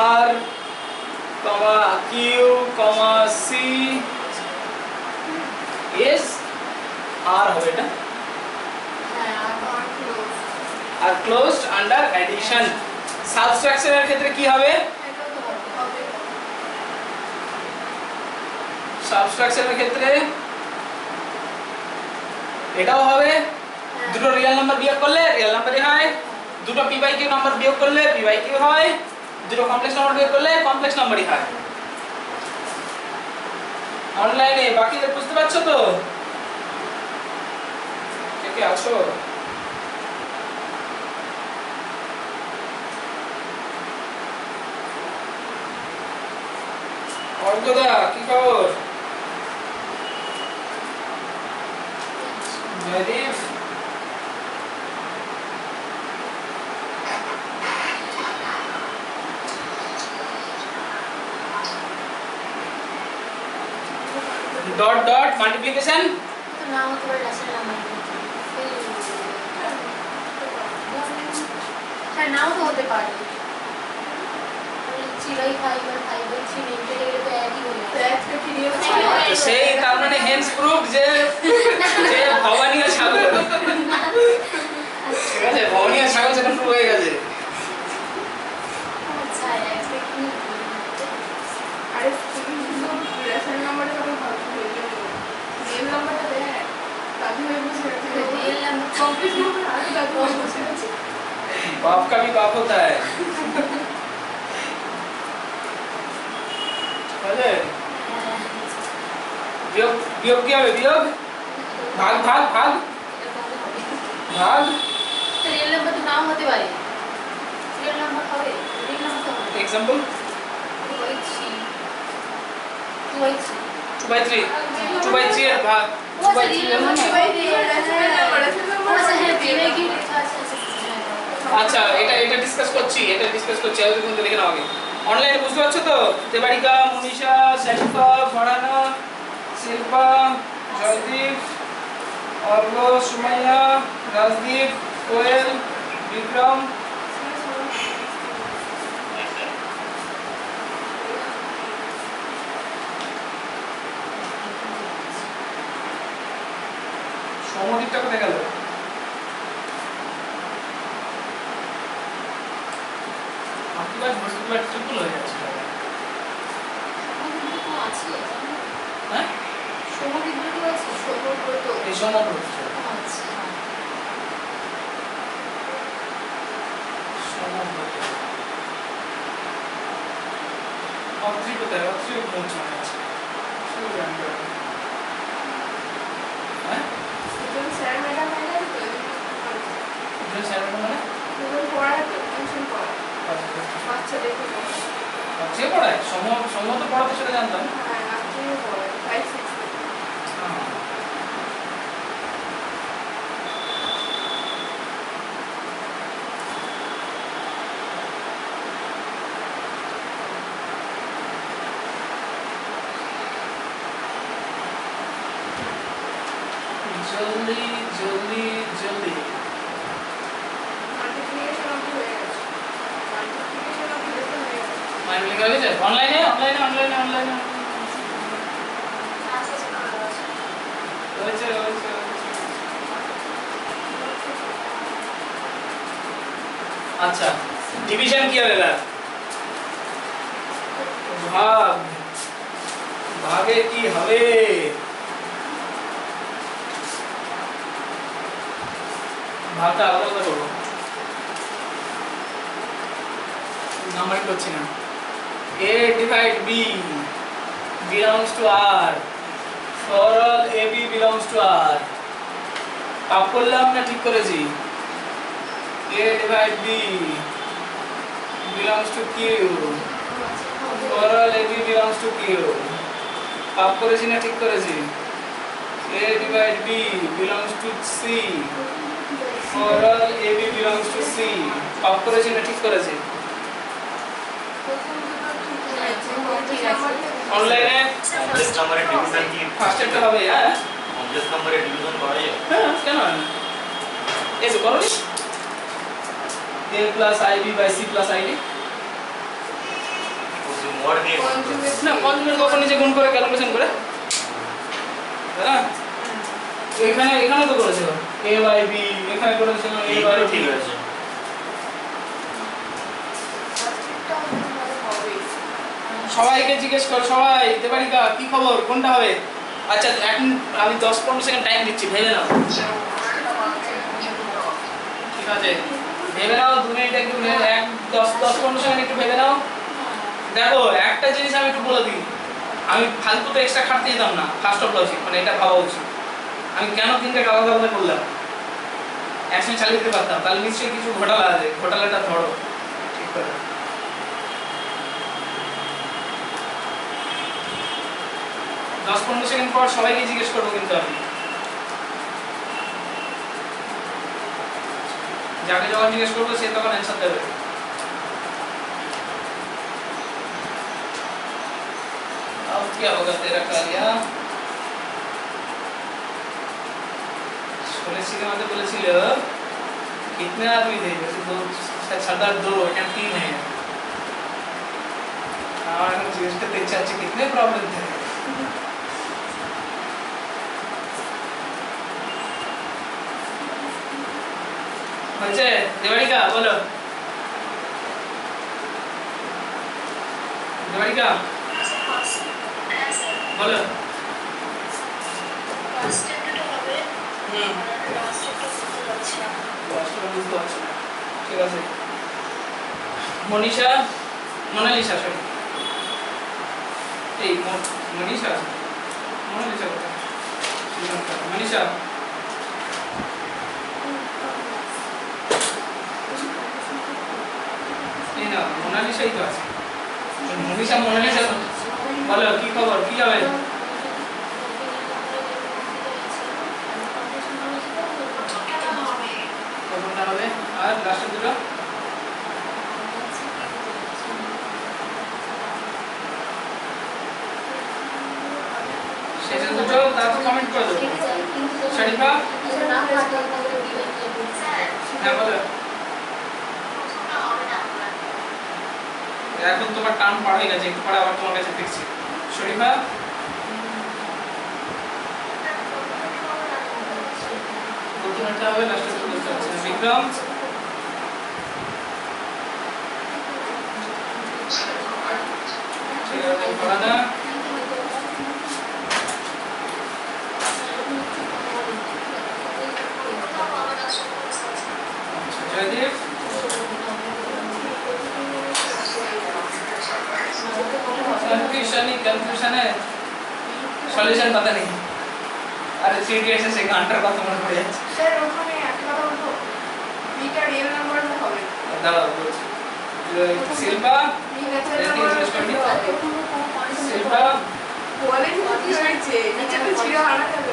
আর কমা কিউ কমা সি এস আর হবে এটা আর ক্লোজড আন্ডার এডিশন সাবট্রাকশনের ক্ষেত্রে কি হবে সাবট্রাকশনের ক্ষেত্রে এটাও হবে। দুটো রিয়েল নাম্বার বিয়োগ করলে রিয়েল নাম্বারই হয়, দুটো পি বাই কিউ নাম্বার বিয়োগ করলে পি বাই কিউ হয়, দুটো কমপ্লেক্স নাম্বার বিয়োগ করলে কমপ্লেক্স নাম্বারই হয়। অনলাইনে বাকিদের বুঝতে পারছো তো? কে কে আছো? অর্ঘদা কি খবর? জয়দীপ ডট ডট মাল্টিপ্লিকেশন তো নাম হতে পারে রাসেল নাম্বার। হ্যাঁ নাও তো হতে পারে। চিরাই ফাইবার ফাইবার থ্রি লিমিটেড এগুলো তো একই হলো। একটা ক্রিয়া সেই তার মানে হেন্স প্রুফ যে যে ভবানী আর সাগর, ঠিক আছে, ভবানী আর সাগর সেটা প্রুফ হয়ে গেছে। আচ্ছা একটা কি আরে তুমি শুধু রেশন নাম্বারটা কত ভালো রিয়েল নাম্বারটা দেখ দাদু হয়ে বসে আছে রিয়েল নাম্বার কমপ্লিট নাম্বার আর দাদু হয়ে বসে আছে बाप का भी बाप होता है, समझे? वियोग वियोग क्या है? वियोग भाग भाग भाग भाग। তো রিয়েল নাম্বার তো নাও হতে পারে। রিয়েল নাম্বার হবে, রিয়েল নাম্বার হবে। एग्जांपल 2/3 2 by 3 এর ভাগ 2 by 3 এর মানে আচ্ছা এটা ডিসকাস করছি আগে কিন্তু লিখে নাও আগে। অনলাইনে বুঝতে পারছো তো? দেবারিকা, মনীষা, শারিফা, ফারানা, শিল্পা, জয়দীপ, অর্ঘ, সুমাইয়া, রাজদীপ, কোয়েল, বিক্রম। সমদ্বীপটা কোথায় গেল? আকিবাজ বস্তুবাদ ট্রিপল হয়ে যাচ্ছে। হ্যাঁ এই সমগ্র অত্রি কোথায়? অত্রি পৌঁছানো আছে। হ্যাঁ স্যার ম্যাডাম স্যার মানে পড়ায় তো টিউশন পড়ায় বাচ্চাদেরকে পড়ায় যে পড়ায় সম্মত পড়াতে সেটা জানতাম। হ্যাঁ রাত্রিও পড়ায় 5-6 জলদি জলদি জলদি মাল্টিপ্লিকেশন অবধি হয়ে গেছে মাল্টিপ্লিকেশন অবধি লেখা হয়ে গেছে মাইন্ড লেখা হয়েছে অনলাইনে অনলাইনে অনলাইনে অনলাইনে হয়েছে হয়েছে। আচ্ছা ডিভিশন কি হবে এবার? ভাগ ভাগে কি হবে? ভাগটা আলাদা আলাদা করবো, নাম্বার করছি না। A divide B belongs to R for all AB belongs to R। পাপ করলাম না ঠিক করেছি? A divide B belongs to Q for all AB belongs to Q। পাপ করেছি না ঠিক করেছি? A divide B belongs to C for all AB belongs to C। পাপ করেছি না ঠিক করেছি? অনলাইনে কমপ্লেক্স নাম্বারের ডিভিশন কি ফার্স্ট একটা হবে। হ্যাঁ কমপ্লেক্স নাম্বারের ডিভিশন করা যায়? হ্যাঁ কেন হয় না? এই তো করো A plus IB by C plus ID। ওই মোড নিয়ে না কনজুগেট কখন নিচে গুণ করে ক্যালকুলেশন করে, হ্যাঁ এখানে তো করেছিল A by B, এখানে করেছিল A এই by B। ঠিক আছে। সবাইকে জিজ্ঞেস কর, সবাই দেবারিকা কি খবর, কোনটা হবে? আচ্ছা এখন আমি 10-15 সেকেন্ড টাইম দিচ্ছি, ভেবে নাও। ঠিক আছে, ভেবে নাও 2 মিনিট, একটু 10-15 সেকেন্ড একটু ভেবে নাও। দেখো একটা জিনিস আমি একটু বলে দিই, আমি ফালতু তো এক্সট্রা খাটতে দিতাম না ফার্স্ট অফ লজিক, মানে এটা ভাবা উচিত। আমি কেন 3টে আলাদা আলাদা করলাম, একসঙ্গে চালিয়ে দিতে পারতাম, তাহলে নিশ্চয়ই কিছু ঘোটালা আছে, ঘোটালাটা ধরো ঠিক করে। 10-15 সেকেন্ড পর সবাইকে জিজ্ঞেস করবো কিন্তু আমি, যাকে যখন জিজ্ঞেস করবো সে তখন অ্যান্সার দেবে। अब क्या होगा तेरा कार्य? सोलेसी के मतलब बोलेছিল कितने आदमी थे, जैसे 2 7-8 2 एंड 3 है। हाँ हम जिस के तेज अच्छे कितने प्रॉब्लम थे। बच्चे देवालिका बोलो, देवालिका बोलो। ঠিক আছে, মনীষা, মোনালিসা, সরি এই মনীষা, মোনালিসা কোথায়? মনীষা এই না, মোনালিসাই তো আছে। মনীষা মোনালিসা বলো কি খবর, কি হবে? কতটা হবে? আর লাস্টের দুটো শেষের দুটো তারপর কমেন্ট করে দেবো। শরীফা হ্যাঁ বলো, এখন তোমার টান পার হয়ে গেছে, একটু পরে আবার তোমার কাছে ফিরছি। শরীফা প্রথমটা হবে, লাস্টের দুটো বুঝতে পারছি না। বিক্রম ঠিক আছে, পড়া না जयदीप कंफ्यूजन है, सॉल्यूशन पता नहीं। अरे सीडीएस से काउंटर का तुम्हारे पड़े স্যার ওখানে একটা কথা বলবো, বিটা রিয়েল নাম্বার হবে দাঁড়াও বলছি। Shilpa be natural number Shilpa বলে কি হয়েছে, নিচে তো ছিল আনা যাবে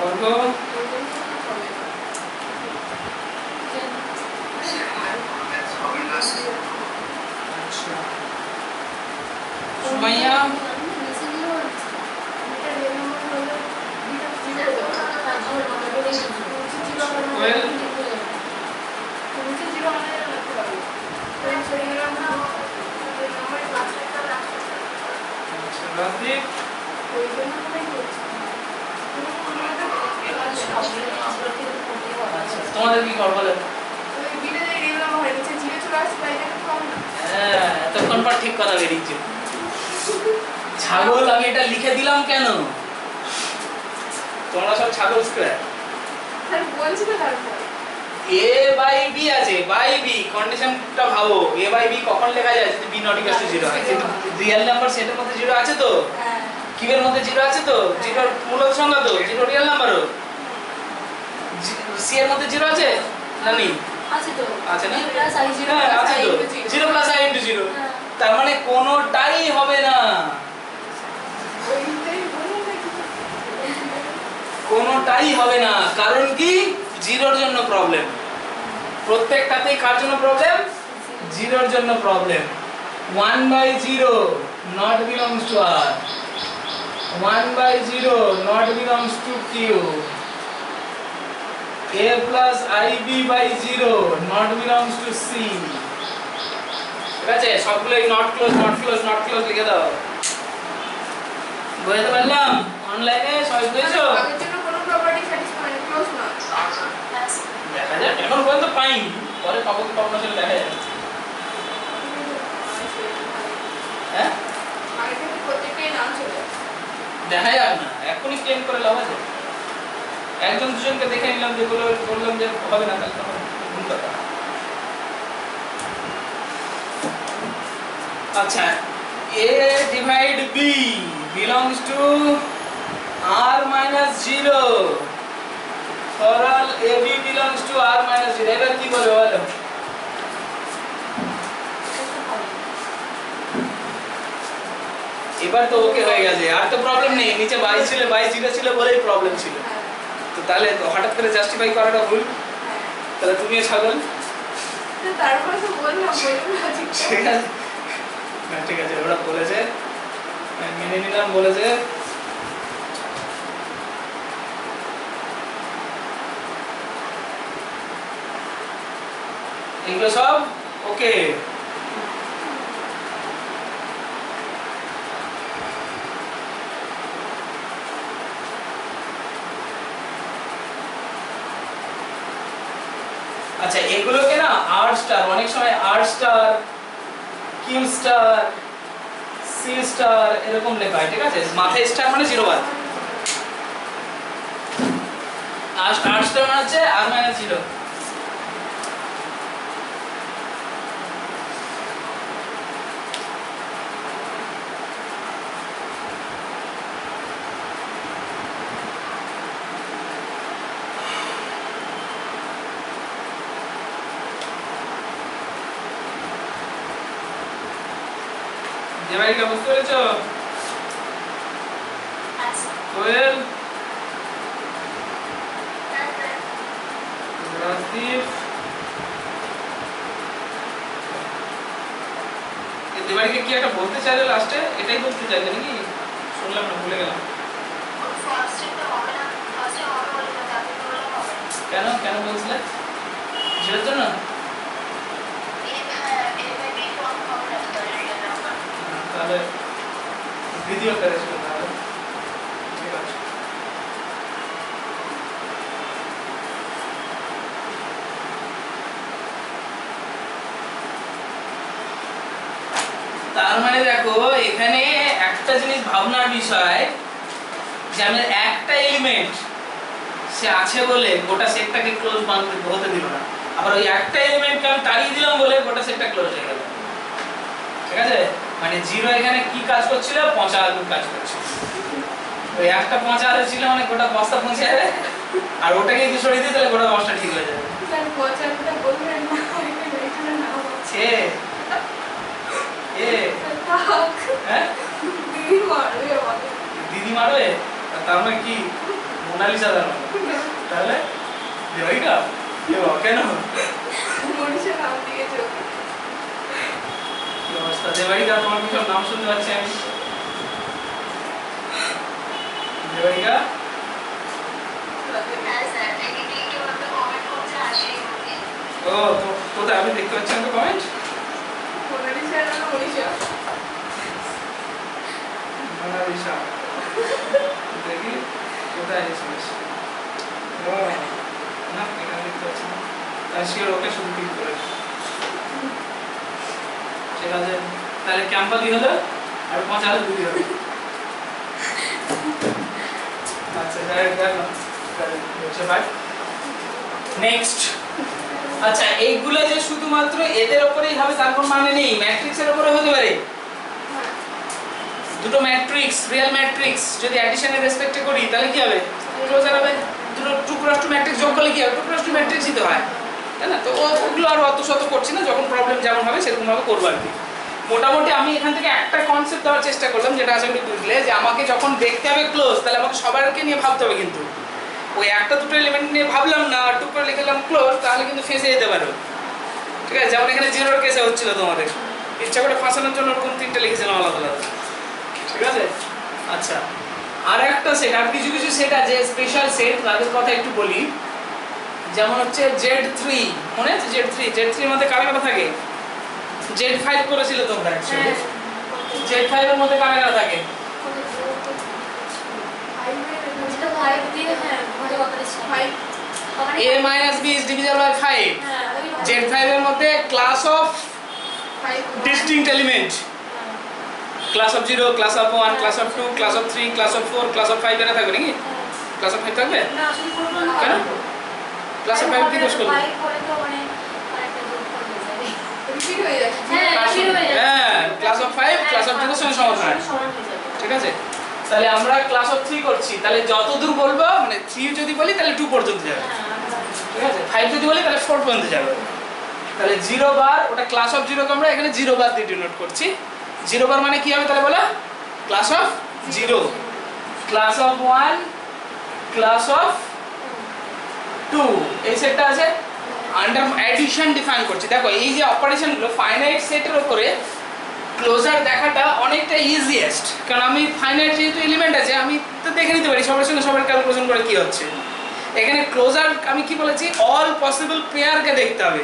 অর্ঘ সুমাইয়া কোয়েল রাজদীপ তোমাদের কি কর বলে? হ্যাঁ এতক্ষণ পর ঠিক কথা বেরিয়েছে। ছাগল আমি এটা লিখে দিলাম কেন? তোমরা সব ছাগল স্কয়ার। এ বাই বি আছে, বাই বি কন্ডিশনটা ভাবো, এ বাই বি কখন লেখা যায় যদি বি নট ইকুয়াল টু 0 হয়। কিন্তু রিয়েল নাম্বার সেটের মধ্যে 0 আছে তো, কিউবের মধ্যে 0 আছে তো, 0 মূলদ সংখ্যা তো, 0 রিয়েল নাম্বারও। সি এর মধ্যে 0 আছে না নেই? আছে তো, আছে না? হ্যাঁ আছে তো, 0 প্লাস i ইনটু 0। তার মানে কোনোটাই হবে না, কোনোটাই হবে না। কারণ কি? 0 এর জন্য প্রবলেম। প্রত্যেকটাতেই কার জন্য প্রবলেম? 0 এর জন্য problem. 1/0 not belongs to r, 1/0 not belongs to q, a plus ib by 0 not belongs to c। ঠিক আছে, সবগুলোই not close not close not close লিখে দাও। বুঝতে পারলাম? অনলাইনে সবাই বুঝেছো? আগের জন্য কোনো প্রপার্টি স্যাটিসফাই ক্লোজ না, দেখা যাক, এখন পর্যন্ত পাইনি, পরে পাবো কি পাবো না সেটা দেখা যাবে। দেখা যাক না, এখনই ক্লেম করে লাভ আছে? একজন দুজনকে দেখে নিলাম যে বললাম যে হবে না, তাহলে তো ভুল কথা। আচ্ছা, a divide b belongs to r minus 0 for all ab belongs to r minus 0। এবার কি বলবে বলো? এবার তো ওকে হয়ে গেছে, আর তো প্রবলেম নেই। নিচে 22 ছিল, 22 0 ছিল বলেই প্রবলেম ছিল। তো তাহলে তো হঠাৎ করে জাস্টিফাই করাটা ভুল। তাহলে তুমিও ছাগল। তারপর তো বললাম লজিক। ঠিক আছে, হ্যাঁ ঠিক আছে, ওরা বলেছে, মেনে নিলাম, বলেছে। এগুলো সব ওকে। আচ্ছা, এগুলোকে না আর স্টার, অনেক সময় R star, Q star, C star এরকম লেখা হয়, ঠিক আছে? মাথায় স্টার মানে 0 বাদ, আর স্টার মানে হচ্ছে আর মাইনাস 0। দেবাইকা বুঝতে পেরেছো? আচ্ছা কোয়েল, রাজদীপ, দেবাইকা কি একটা বলতে চাইলে লাস্টে? এটাই বলতে চাইলে নাকি? শুনলাম না, ভুলে গেলাম। কেন কেন বলছিলে? কিসের জন্য? তাহলে ভিডিও করেছিল তাহলে, ঠিক আছে। তার মানে দেখো, এখানে একটা জিনিস ভাবনার বিষয় যে আমি একটা এলিমেন্ট সে আছে বলে গোটা সেটটাকে ক্লোজ হতে দিল না, আবার ওই একটা এলিমেন্টকে আমি তাড়িয়ে দিলাম বলে গোটা সেটটা ক্লোজ হয়ে গেল। ঠিক আছে, মানে 0 এখানে কি কাজ করছিল? পচা আলু কাজ করছিল। ওই একটা পচা আলু ছিল মানে গোটা বস্তা পৌঁছে যাবে, আর ওটাকে যদি সরিয়ে দিই তাহলে গোটা বস্তা ঠিক হয়ে যাবে। স্যার পচাটা বলবেন না, এখানে না ছে এ থাক। হ্যাঁ, দিদি মারবে আমাকে। দিদি মারবে? তার মানে কি মোনালিসা দাঁড়ানো? তাহলে দেবাইকা কেন মনীষা নাম দিয়েছে ওকে। কি অবস্থা দেবাইকা? তোমার কি সব নাম শুনতে পাচ্ছি আমি। দেবাইকা ও তো কোথায়? আমি দেখতে পাচ্ছি না তো কমেন্ট। মনীষা না মনীষা? মোনালিসা দেখি কোথায় এসেছিস? ও না, এখানে দেখতে পাচ্ছি না। তাই সে ওকে শুধু ক্লিক করে। ঠিক আছে, তাহলে ক্যাম্পালি হলো আর 5 আলু 2 হবে। আচ্ছা দেখো হচ্ছে ভাই। নেক্সট, আচ্ছা এইগুলো যে শুধুমাত্র এদের উপরেই হবে তার কোনো মানে নেই, ম্যাট্রিক্সের উপরে হতে পারে। দুটো ম্যাট্রিক্স, রিয়েল ম্যাট্রিক্স যদি অ্যাডিশনের রেসপেক্টে করি তাহলে কি হবে? ক্লোজার হবে। দুটো 2 × 2 ম্যাট্রিক্স যোগ করলে কি হবে? 2 × 2 ম্যাট্রিক্সই তো হয়, তাই না? তো ওগুলো আর অত শত করছি না, যখন প্রবলেম যেমন হবে সেরকম ভাবে করবো আর কি। মোটামুটি আমি এখান থেকে একটা কনসেপ্ট দেওয়ার চেষ্টা করলাম, যেটা আশা করি বুঝলে, যে আমাকে যখন দেখতে হবে ক্লোজ তাহলে আমাকে সবারকে নিয়ে ভাবতে হবে, কিন্তু ওই একটা দুটো এলিমেন্ট নিয়ে ভাবলাম না আর টুক করে লিখে দিলাম ক্লোজ, তাহলে কিন্তু ফেঁসে যেতে পারো। ঠিক আছে, যেমন এখানে 0-র কেসে হচ্ছিল তোমাদের, ইচ্ছা করে ফাঁসানোর জন্য ওরকম 3টে লিখেছিলাম আলাদা আলাদা। ঠিক আছে, আচ্ছা আর একটা সেট, আর কিছু কিছু সেট আছে স্পেশাল সেট, তাদের কথা একটু বলি। যেমন হচ্ছে Z3, মনে আছে Z3? Z3-র মধ্যে কারা কারা থাকে? Z5 করেছিল তোমরা অ্যাকচুয়ালি। Z5 এর মধ্যে কারা কারা থাকে? যেটা 5 দিয়ে হ্যাঁ মজা কথা দিচ্ছি 5 a - b is divisible by 5। Z5 এর মধ্যে class of distinct element, class of 0, class of 1, class of 2, class of 3, class of 4, class of 5 এরা থাকবে নাকি? ক্লাস অফ 5 থাকবে? না শুধু করবো না। কেন? ক্লাস অফ 5 কি দোষ করলো? ফাইভ করে তো মানে আরেকটা যোগ করে যাবে। রিপিট হয়ে যাচ্ছে। হ্যাঁ repeat হয়ে যাবে। হ্যাঁ, ক্লাস অফ 5 ক্লাস অফ 0 এর সঙ্গে সমান হয়। সমান হয়ে যাবে। ঠিক আছে? তাহলে আমরা ক্লাস অফ 3 করছি, তাহলে যতদূর বলবো মানে 3 যদি বলি তাহলে 2 পর্যন্ত যাবে। হ্যাঁ ঠিক আছে? 5 যদি বলি তাহলে 4 পর্যন্ত যাবে। তাহলে 0 বার, ওটা ক্লাস অফ 0 কে আমরা এখানে 0 বার দিয়ে ডিনোট করছি। 0 বার মানে কি হবে তাহলে বলো? Class of 0, class of 1, class of 2, এই সেটটা আছে। আন্ডার অ্যাডিশন ডিফাইন করছি। দেখো এই যে অপারেশনগুলো ফাইনাইট সেটের উপরে ক্লোজার দেখাটা অনেকটা ইজিয়েস্ট, কারণ আমি ফাইনাইট যেহেতু এলিমেন্ট আছে আমি তো দেখে নিতে পারি সবার সঙ্গে সবার ক্যালকুলেশন করে কি হচ্ছে। এখানে ক্লোজার আমি কি বলেছি, অল পসিবল পেয়ারকে দেখতে হবে।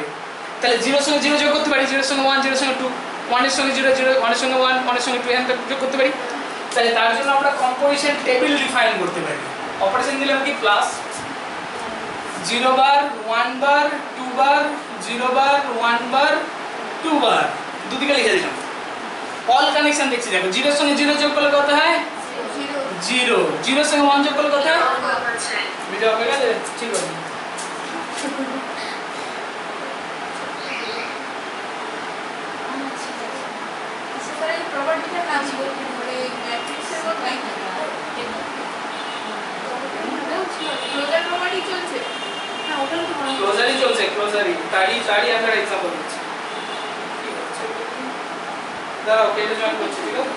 তাহলে 0 এর সঙ্গে 0 যোগ করতে পারি, 0 এর সঙ্গে 1, 0 এর সঙ্গে 2, 1 এর সঙ্গে 0, 0, 1 এর সঙ্গে 1, 1 এর সঙ্গে 2 এখানে যোগ করতে পারি। তাহলে তার জন্য আমরা কম্পোজিশন টেবিল ডিফাইন করতে পারি। অপারেশন দিলাম কি প্লাস 0 বার 1 বার 2 বার 0 বার 1 বার 2 বার, দুদিকে লিখে দিলাম। অল কানেকশন দেখছি, দেখো 0 এর সঙ্গে 0 যোগ করলে কত হয়? 0, 0 এর সঙ্গে 1 যোগ করলে কত হয়? ভিডিও হয়ে গেছে? ঠিক আছে। সেটাই প্রপার্টিটা নাম ছিল মানে ম্যাট্রিক্সের মতই। ক্লোজার প্রপার্টি চলছে। না ওটাও তো মনে হয়। ক্লোজারই চলছে, ক্লোজারই তারই আমরা এক্সাম্পল দিচ্ছি। দাঁড়াও কেটে জয়েন করছি, ঠিক আছে?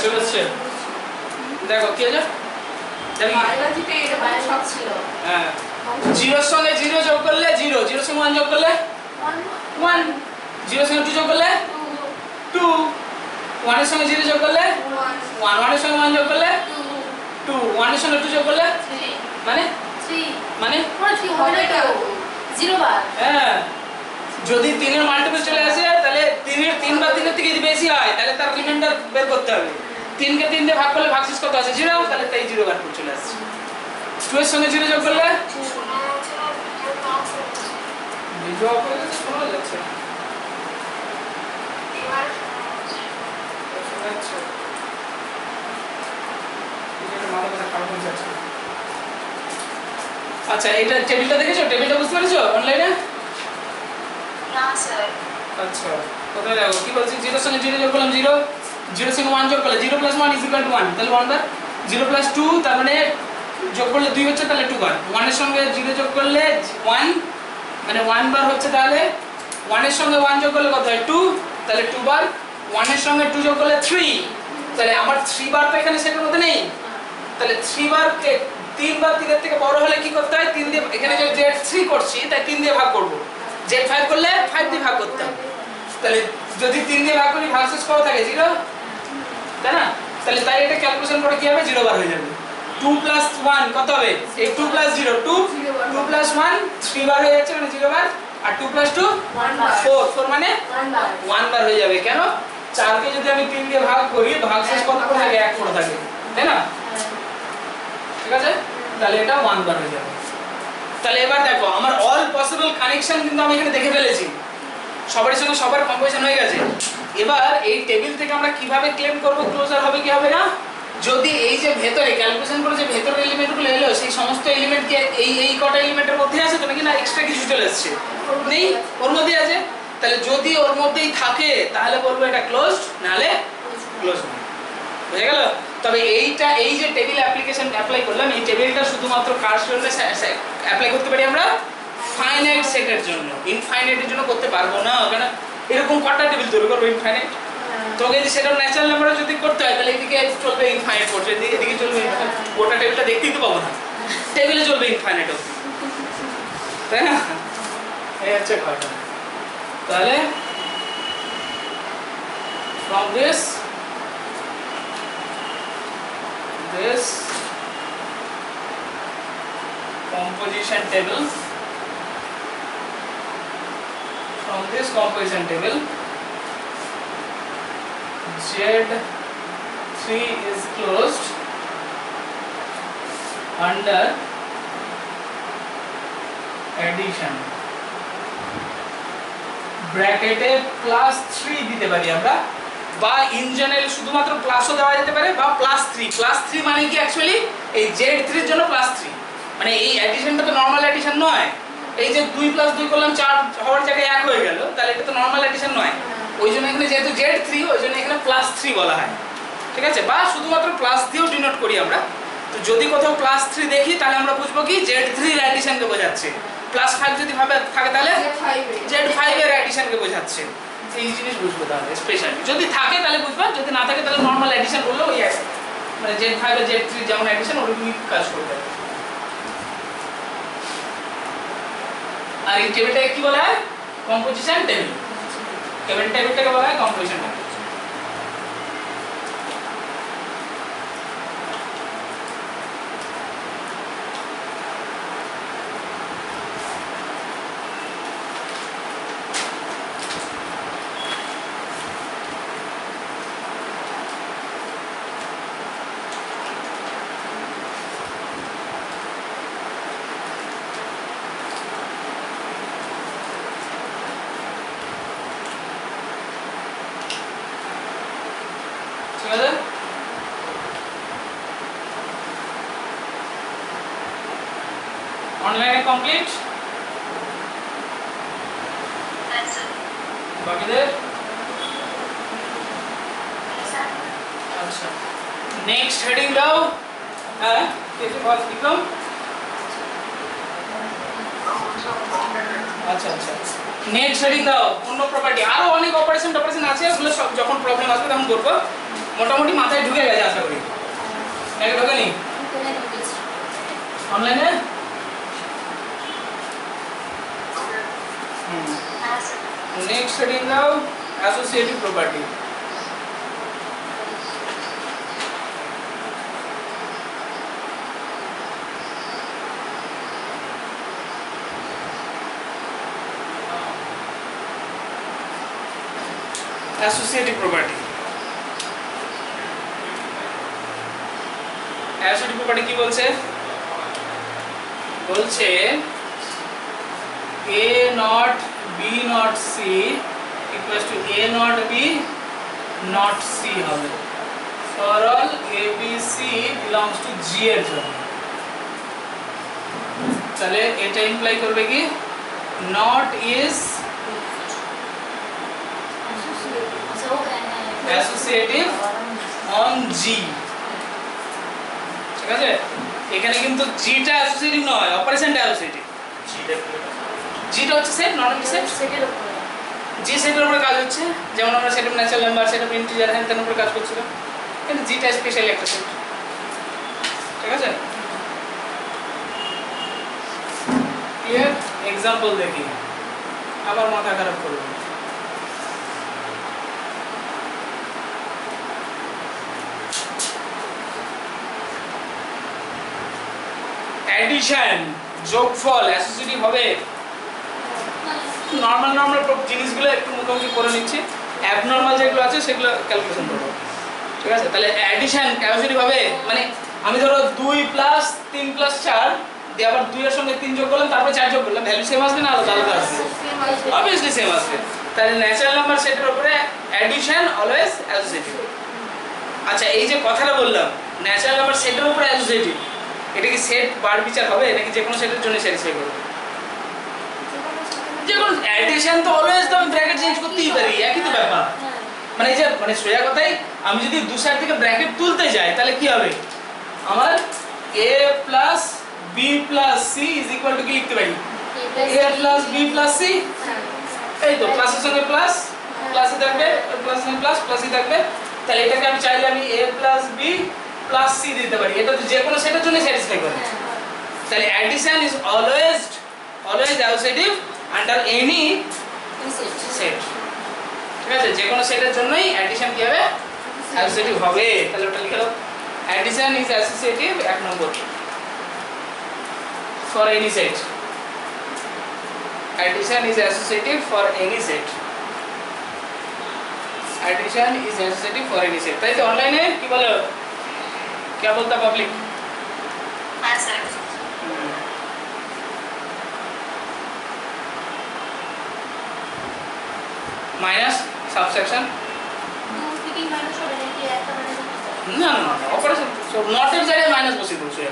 চলে এসছে। দেখো কি আছে? দেখি বায়োলজিতে এরকম সব ছিল। হ্যাঁ, 0 এর সঙ্গে 0 যোগ করলে 0, 0 এর সঙ্গে 1 যোগ করলে 1, 0 এর সঙ্গে 2 যোগ করলে 2, 1 এর সঙ্গে 0 যোগ করলে 1, 1 এর সঙ্গে 1 যোগ করলে 2, 1 এর সঙ্গে 2 যোগ করলে মানে 3 মানে পুরো 3 হবে না তো 0 বার। হ্যাঁ, যদি 3 এর মাল্টিপল চলে আসে তাহলে 3 এর 3 বা 3 এর থেকে যদি বেশি হয় তাহলে তার রিমাইন্ডার বের করতে হবে। 3 কে 3 দিয়ে ভাগ করলে ভাগশেষ কত আছে? 0, তাহলে তাই 0 বার করে চলে আসছে। 2 এর সঙ্গে 0 যোগ করলে ভিডিও অফ হয়ে গেছে, শোনা যাচ্ছে। আচ্ছা, এটা মাথা ব্যথা খারাপ হয়ে যাচ্ছে। আচ্ছা, এটা টেবিলটা দেখেছো? টেবিলটা বুঝতে পেরেছো অনলাইনে? না স্যার। আচ্ছা, কোথায় দেখো কি বলছি? 0 এর সঙ্গে 0 যোগ করলাম 0, 0 এর সঙ্গে 1 যোগ করলে 0 + 1 = 1, তাহলে 1 বার। 0 + 2 তার মানে যোগ করলে 2 হচ্ছে, তাহলে 2 বার। 1 এর সঙ্গে 0 যোগ করলে 1 মানে 1 বার হচ্ছে, তাহলে 1 এর সঙ্গে 1 যোগ করলে কত হয়? 2, তাহলে 2 বার। 1 এর সঙ্গে 2 যোগ করলে 3, তাহলে আমার 3 বার তো এখানে সেটার মধ্যে নেই, তাহলে 3 বার কে 3 বার 3 এর থেকে বড় হলে কি করতে হয়? 3 দিয়ে, এখানে যে Z3 করছি তাই 3 দিয়ে ভাগ করব। Z5 করলে 5 দিয়ে ভাগ করতে হবে। তাহলে যদি 3 দিয়ে ভাগ করি ভাগশেষ কত থাকে? 0, তাই না? তাহলে তাই এটা ক্যালকুলেশন করে কি হবে? 0 বার হয়ে যাবে। 2 + 1 কত হবে? এই 2 + 0 2, 2 + 1 3 বার হয়ে যাচ্ছে, মানে 0 বার। আর 2 + 2 1 বার। 4 মানে 1 বার হয়ে যাবে। কেন? 4 কে যদি আমি 3 দিয়ে ভাগ করি ভাগশেষ কত করে থাকে? 1 করে থাকে, তাই না? ঠিক আছে, তাহলে এটা 1 বার হয়ে যাবে। তাহলে এবার দেখো আমার অল পসিবল কানেকশন কিন্তু আমি এখানে দেখে ফেলেছি, সবার সঙ্গে সবার কম্পোজিশন হয়ে গেছে। এবার এই টেবিল থেকে আমরা কিভাবে ক্লেম করব ক্লোজার হবে কি হবে না? যদি এই যে ভেতরে ক্যালকুলেশন করে যে ভেতরের এলিমেন্টগুলো এলো সেই সমস্ত এলিমেন্ট কি এই কটা এলিমেন্টের মধ্যে আছে তো, নাকি না এক্সট্রা কিছু চলে আসছে? নেই, ওর মধ্যেই আছে। তাহলে যদি ওর মধ্যেই থাকে তাহলে বলবো এটা ক্লোজড, নাহলে ক্লোজ না। বুঝে গেল? তবে এইটা এই যে টেবিল অ্যাপ্লিকেশন অ্যাপ্লাই করলাম, এই টেবিলটা শুধুমাত্র কার জন্য অ্যাপ্লাই করতে পারি আমরা? ফাইনাইট সেটের জন্য। ইনফাইনাইটের জন্য করতে পারবো না, কারণ এরকম কটা টেবিল তৈরি করবো ইনফাইনাইট? তোকে যদি সেটা ন্যাচারাল নাম্বারে যদি করতে হয় তাহলে এদিকে চলবে ইনফাইনাইট করছে, এদিকে চলবে ইনফাইনাইট, গোটা টেবিলটা দেখতেই তো পাবো না, টেবিলে চলবে ইনফাইনাইট অবধি, তাই না? এই হচ্ছে ঘটনা। তাহলে from this composition table, Z3 is closed under addition, ব্র্যাকেটে +3 দিতে পারি আমরা, বা ইন জেনারেল শুধুমাত্র প্লাসও দেওয়া যেতে পারে, বা +3 মানে কি অ্যাকচুয়ালি এই Z3 এর জন্য +3, মানে এই অ্যাডিশনটা তো নরমাল অ্যাডিশন নয়, এই যে 2 + 2 করলাম 4 হওয়ার জায়গায় 1 হয়ে গেল, তাহলে এটা তো নরমাল অ্যাডিশন নয়, ওই জন্য এখানে যেহেতু Z3 ওই জন্য এখানে +3 বলা হয়, ঠিক আছে? বা শুধুমাত্র প্লাস দিয়েও ডিনোট করি আমরা। তো যদি কোথাও +3 দেখি তাহলে আমরা বুঝবো কি Z3 এর অ্যাডিশনকে বোঝাচ্ছে, +5 যদি ভাবে থাকে তাহলে Z5 এর অ্যাডিশনকে বোঝাচ্ছে, এই জিনিস বুঝবো তাহলে স্পেশালি, যদি থাকে তাহলে বুঝবা, যদি না থাকে তাহলে নরমাল অ্যাডিশন বললে ওই আছে, মানে Z5 আর Z3 যেমন অ্যাডিশন ওরকমই কাজ করবে। আর এই টেবিলটাকে কি বলা হয়? Composition table. টেবিলটাকে বলা হয় কম্পোজিশন টেবিল। অনলাইনে কমপ্লিট বাকিদের? আচ্ছা, নেক্সট হেডিং দাও। হ্যাঁ, কিছু বল বিক্রম। আচ্ছা আচ্ছা, নেক্সট হেডিং দাও। অন্য প্রপার্টি আরো অনেক অপারেশন আছে, ওগুলো সব যখন প্রবলেম আসবে তখন করবো। মোটামুটি মাথায় ঢুকে গেছে আশা করি, নাকি ঢোকেনি? অনলাইনে নেক্সট হেডিং দাও, associative property. Associative property, associative property কি বলছে? বলছে A not B not C equals to A not B not C হবে for all A B C belongs to G এর জন্য। তাহলে এটা ইমপ্লাই করবে কি not is associative on G, ঠিক আছে? এখানে কিন্তু জিটা অ্যাসোসিয়েটিভ নয়, অপারেশনটা অ্যাসোসিয়েটিভ। জিটা হচ্ছে সেট, নট অনলি সেট, সেটের উপরে জি সেটের উপরে কাজ হচ্ছে, যেমন আমরা set of natural number, set of integer হ্যান তেন উপরে কাজ করছিলাম, কিন্তু জিটা স্পেশালি একটা সেট, ঠিক আছে? ক্লিয়ার? এক্সাম্পল দেখি, আবার মাথা খারাপ করবো। অ্যাডিশন, যোগফল অ্যাসোসিয়েটিভ হবে। নরমাল জিনিসগুলো একটু মুখোমুখি করে নিচ্ছি, অ্যাবনরমাল যেগুলো আছে সেগুলো ক্যালকুলেশন করবো, ঠিক আছে? তাহলে অ্যাডিশন অ্যাসোসিয়েটিভ হবে, মানে আমি ধরো 2 + 3 + 4 দিয়ে আবার 2 এর সঙ্গে 3 যোগ করলাম, তারপরে 4 যোগ করলাম, ভ্যালু সেম আসবে না আলাদা আলাদা আসবে? অবভিয়াসলি সেম আসবে। তাহলে ন্যাচারাল নাম্বার সেটের উপরে অ্যাডিশন অলওয়েজ অ্যাসোসিয়েটিভ। আচ্ছা, এই যে কথাটা বললাম ন্যাচারাল নাম্বার সেটের উপরে অ্যাসোসিয়েটিভ, এটা কি সেট বার বিচার হবে নাকি যে কোনো সেটের জন্য স্যাটিসফাই করবে? যে কোনো অ্যাডিশন তো অলওয়েজ তো আমি ব্র্যাকেট চেঞ্জ করতেই পারি, একই তো ব্যাপার। মানে এই যে মানে সোজা কথাই, আমি যদি দু সাইড থেকে ব্র্যাকেট তুলতে যাই তাহলে কি হবে? আমার a + b + c = কি লিখতে পারি? a + b + c, এই তো প্লাসের সঙ্গে প্লাস প্লাসই থাকবে, প্লাস প্লাস প্লাসই থাকবে। তাহলে এটাকে আমি চাইলে আমি a plus b plus c দিতে পারি। এটা তো যে কোনো সেটের জন্য স্যাটিসফাই করে। তাহলে addition is always associative under any set. ঠিক আছে, যে কোনো সেটের জন্যই অ্যাডিশন কি হবে, অ্যাসোসিয়েটিভ হবে। তাহলে ওটা লিখে দাও, addition is associative 1 number for any set. Addition is associative for any set. Addition is associative for any set. তাই তো অনলাইনে কি বলো, क्या बोलता पब्लिक? हाँ सर। माइनस सबसेक्शन दूर থেকে মাইনাস হবে নাকি একটা মানে না না না অপারেশন সব নটের জায়গায় মাইনাস বসিয়ে দিচ্ছি।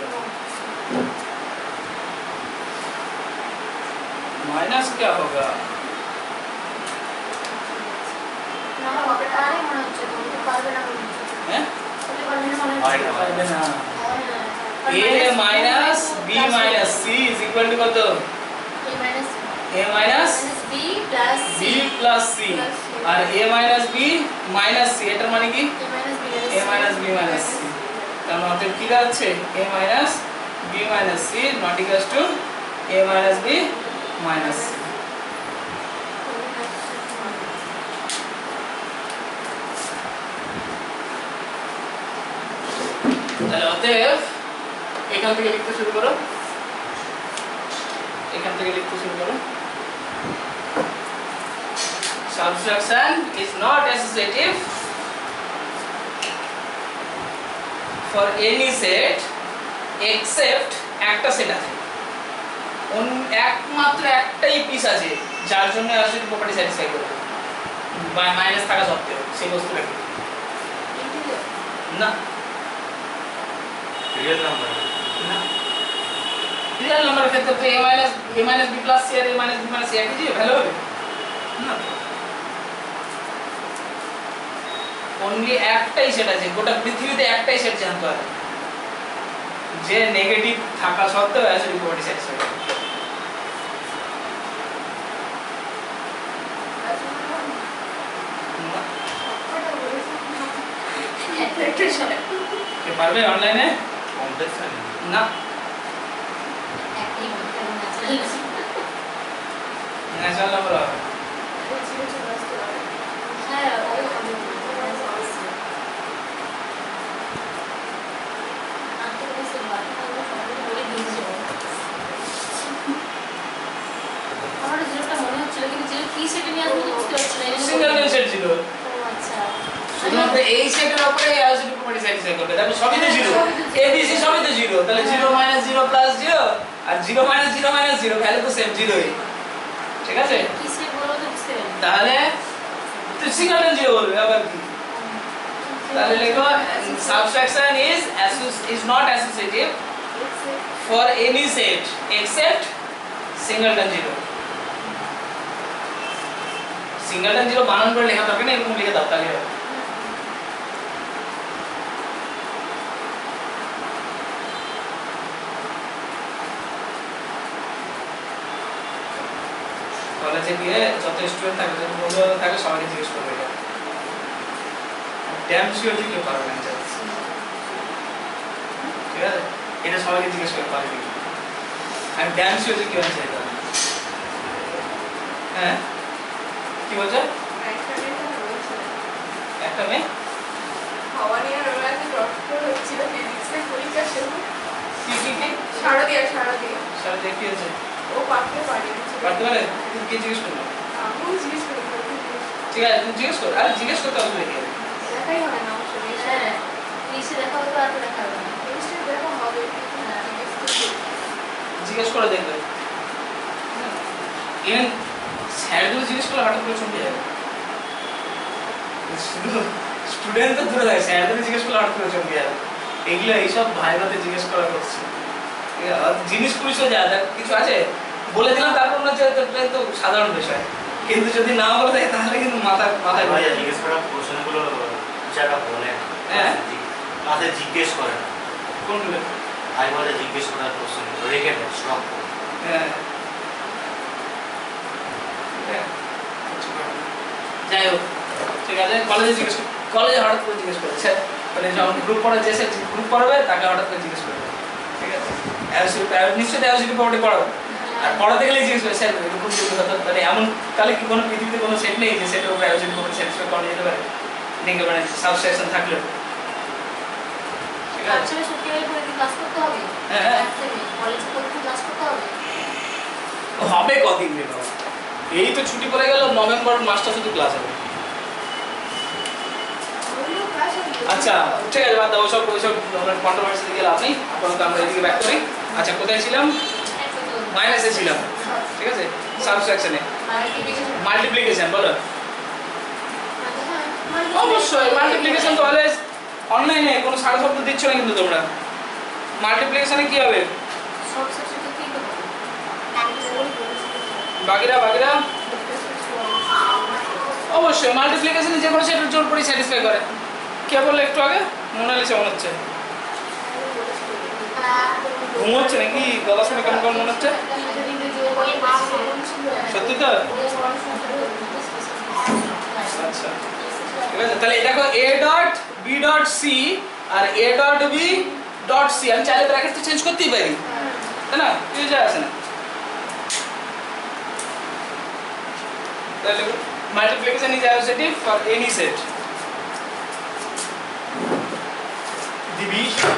माइनस क्या होगा? না হবে আরে মনে হচ্ছে তুমি পারবে না মনে হচ্ছে। हैं তুমি পারবে না মনে হচ্ছে। পারবে না। a minus b minus c is equal to কত? a minus a minus b plus c b plus c আর a minus b minus c এটার মানে কি? a minus b minus c। তার মানে কি দাঁড়াচ্ছে? a minus b minus c not equals to a minus b minus c। তাহলে অতএব এখান থেকে লিখতে শুরু করো, এখান থেকে লিখতে শুরু করো। Subtraction is not associative for any set except একটা সেট আছে, একমাত্র একটাই পিস আছে যার জন্য অ্যাসোসিয়েটিভ প্রপার্টি স্যাটিসফাই করবে মাইনাস থাকা সত্ত্বেও। সেই বস্তুটাকে না রিয়েল নাম্বার না রিয়েল নাম্বারের ক্ষেত্রে তো a minus b plus c আর a minus b minus c একই যে ভ্যালু হবে না। অনলি একটাই সেট আছে, গোটা পৃথিবীতে একটাই সেট জানতে হবে যে নেগেটিভ থাকা সত্ত্বেও অ্যাসোসিয়েটিভ প্রপার্টি স্যাটিসফাই করে। কে পারবে অনলাইনে? কমপ্লেক্স না একই ন্যাচারাল ন্যাচারাল নাম্বার হবে। হ্যাঁ ওই হবে আপনি বলছেন বাকি আমরা সবাই বলে দিয়েছি। আমার যেটা মনে হচ্ছিল কিন্তু যে কি সেটা নিয়ে আমি বুঝতে পারছি না। সিঙ্গেল ম্যান সেট ছিল, ও আচ্ছা শুধুমাত্র এই সেটের উপরে অ্যাসোসিয়েটিভ প্রপার্টি স্যাটিসফাই করবে। দেখো সবই তো জিরো, a b c সবই তো জিরো। তাহলে 0 minus 0 plus 0 আর 0 minus 0 minus 0 ভ্যালু তো সেম জিরোই। ঠিক আছে, কি সেট বলো তো বুঝতে পারি তাহলে তুই সিঙ্গেল ম্যান জিরো বলবে আবার কি? তাহলে লেখো subtraction is not associative for any set except singleton zero। singleton zero বানান করে লেখা দরকার নেই, এরকম লিখে দাও তাহলে হবে। কলেজে গিয়ে যত স্টুডেন্ট থাকে, যত বন্ধু থাকে সবাইকে জিজ্ঞেস করবে এটা। ড্যাম শিওর যে কেউ পারবে না এটা। ঠিক আছে, এটা সবাইকে জিজ্ঞেস করে পারবে কি? আমি ড্যাম শিওর যে কেউ আছে এটা। হ্যাঁ কি বলছো? একটা মেয়ে কি কি কি সারা দেখি আছে পারতে পারে? তুমি কি জিজ্ঞেস করো? ঠিক আছে তুমি জিজ্ঞেস করো। আরে জিজ্ঞেস করতে হবে কি? হ্যাঁ নিচে দেখা হবে আর দেখা হবে না জিজ্ঞেস করে দেখবে। ইভেন স্যারগুলো জিজ্ঞেস করলে হঠাৎ করে চমকে যাবে। স্টুডেন্ট তো দূরে থাকে, স্যারদের জিজ্ঞেস করলে হঠাৎ করে চমকে যাবে। এগুলো এইসব ভাইভাতে জিজ্ঞেস করা করছে। জিনিস পুলিশও যা কিছু আছে বলে দিলাম, তারপর না যে তো সাধারণ বিষয়, কিন্তু যদি না বলে থাকে তাহলে কিন্তু মাথায় ভাই জিজ্ঞেস করা কোশ্চেনগুলো যারা বলে হ্যাঁ তাতে জিজ্ঞেস করে না কোনগুলো ভাই বলে জিজ্ঞেস করার কোশ্চেন রেখে দেয় স্টপ করে। হ্যাঁ যাই হোক ঠিক আছে, কলেজে হঠাৎ করে জিজ্ঞেস করে স্যার, মানে যখন গ্রুপ পড়া যে স্যার গ্রুপ পড়াবে তাকে হঠাৎ করে জিজ্ঞেস করবে, ঠিক আছে, নিশ্চয়ই অ্যালজেব্রা পড়াতে পড়াবে, আর পড়াতে গেলেই জিজ্ঞেস করে স্যার এরকম যদি হতো, মানে এমন তাহলে কি কোনো পৃথিবীতে কোনো সেট নেই যে সেটের উপরে অ্যালজেব্রা করে স্যাটিসফাই করা যেতে পারে, লিঙ্গের মানে সাবস্ট্রাকশন থাকলেও, ঠিক আছে। আচ্ছা সত্যি করে কি ক্লাস করতে হবে? হ্যাঁ কলেজে করতে ক্লাস করতে হবে? হবে কদিন রে বাবা, এই তো ছুটি পড়ে গেল, নভেম্বর মাসটা শুধু ক্লাস হবে। ওগুলো ক্লাস হবে। আচ্ছা ঠিক আছে, বাদ দাও ওসব আমরা কন্ট্রোভার্সি দিকে লাভ নেই, আপাতত আমরা এদিকে ব্যাক করি। আচ্ছা কোথায় ছিলাম? মাইনাসে ছিলাম, ঠিক আছে, সাবট্রাকশনে মাল্টিপ্লিকেশন বলো। অবশ্যই মাল্টিপ্লিকেশন তো অলওয়েজ অনলাইনে, কোনো সারা শব্দ দিচ্ছ না কিন্তু তোমরা। মাল্টিপ্লিকেশনে কি হবে? বাকিরা অবশ্যই মাল্টিপ্লিকেশনে যে কোনো সেটার জোর পড়ে স্যাটিসফাই করে। কে বললো একটু আগে? মোনালিসা মনে হচ্ছে। ঘুম হচ্ছে নাকি? গলা শুনে কেমন কেমন মনে হচ্ছে? সত্যি তো? আচ্ছা ঠিক আছে, তাহলে দেখো a dot b dot c আর a dot b dot c, আমি চাইলে ব্র্যাকেট তো চেঞ্জ করতেই পারি, তাই না? কিছু যায় আসে না। তাহলে multiplication is associative for any set. Division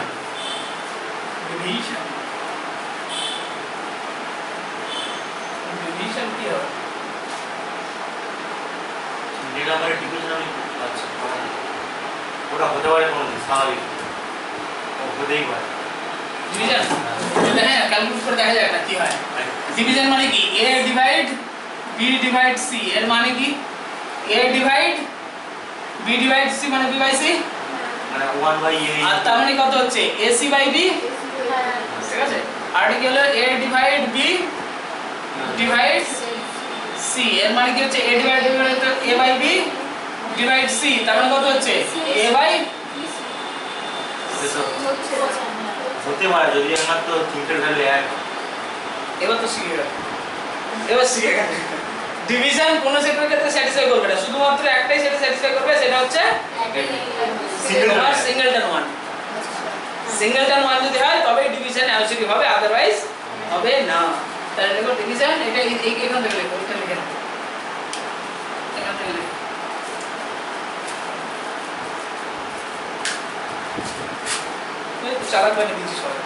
কি হবে? যে নাম্বারে ডিভিশন আমি আচ্ছা ওটা হতে পারে কোনো স্বাভাবিক হতেই পারে ডিভিশন হ্যাঁ, ক্যালকুলেট করে দেখা যায় না কি হয়। ডিভিশন মানে কি? a divide b divide c, এর মানে কি a divide b divide c মানে b বাই c, মানে 1/a, আর তার মানে কত হচ্ছে ac বাই b, ঠিক আছে। আর কি হলো a divide b divide c, এর মানে কি হচ্ছে a ডিভাইড b মানে তো a by b divide c, তার মানে কত হচ্ছে a বাই। হতে পারে যদি একমাত্র তিনটের ভ্যালু এক। এবার তো শিখে গেল, ডিভিশন কোন সেটের ক্ষেত্রে স্যাটিসফাই করবে না, শুধুমাত্র একটাই সেটা স্যাটিসফাই করবে, সেটা হচ্ছে সিঙ্গেলটন ওয়ান। সিঙ্গেলটন ওয়ান যদি হয় তবে ডিভিশন অ্যালজেব্রিক হবে, আদারওয়াইজ হবে না। তাহলে দেখো ডিভিশন এটা এখান থেকে লিখো, এখানে লিখে নাও, এখান থেকে লিখো। তুই চালাক বানিয়ে দিচ্ছিস সবাই।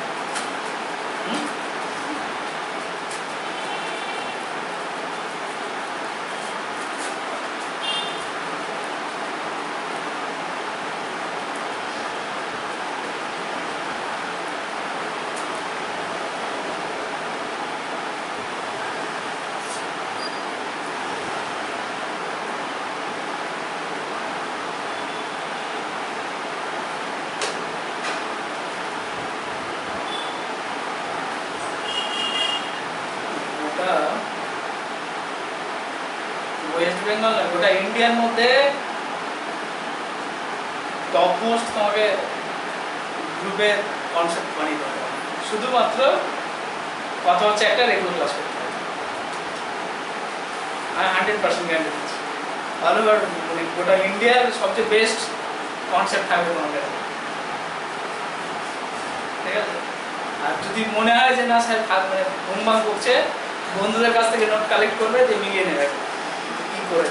ওয়েস্ট বেঙ্গল না, গোটা ইন্ডিয়ার মধ্যে টপ মোস্ট তোমাকে গ্রুপের কনসেপ্ট বানিয়ে দেওয়া হবে। শুধুমাত্র কথা হচ্ছে একটা রেগুলার ক্লাস করতে হবে। আমি 100% গ্যারান্টি দিচ্ছি, ভালো মানে গোটা ইন্ডিয়ার সবচেয়ে বেস্ট কনসেপ্ট থাকবে তোমার কাছে, ঠিক আছে। আর যদি মনে হয় যে না স্যার মানে ঘুমবাং করছে, বন্ধুদের কাছ থেকে নোট কালেক্ট করবে, যে মিলিয়ে নেবে কি করে।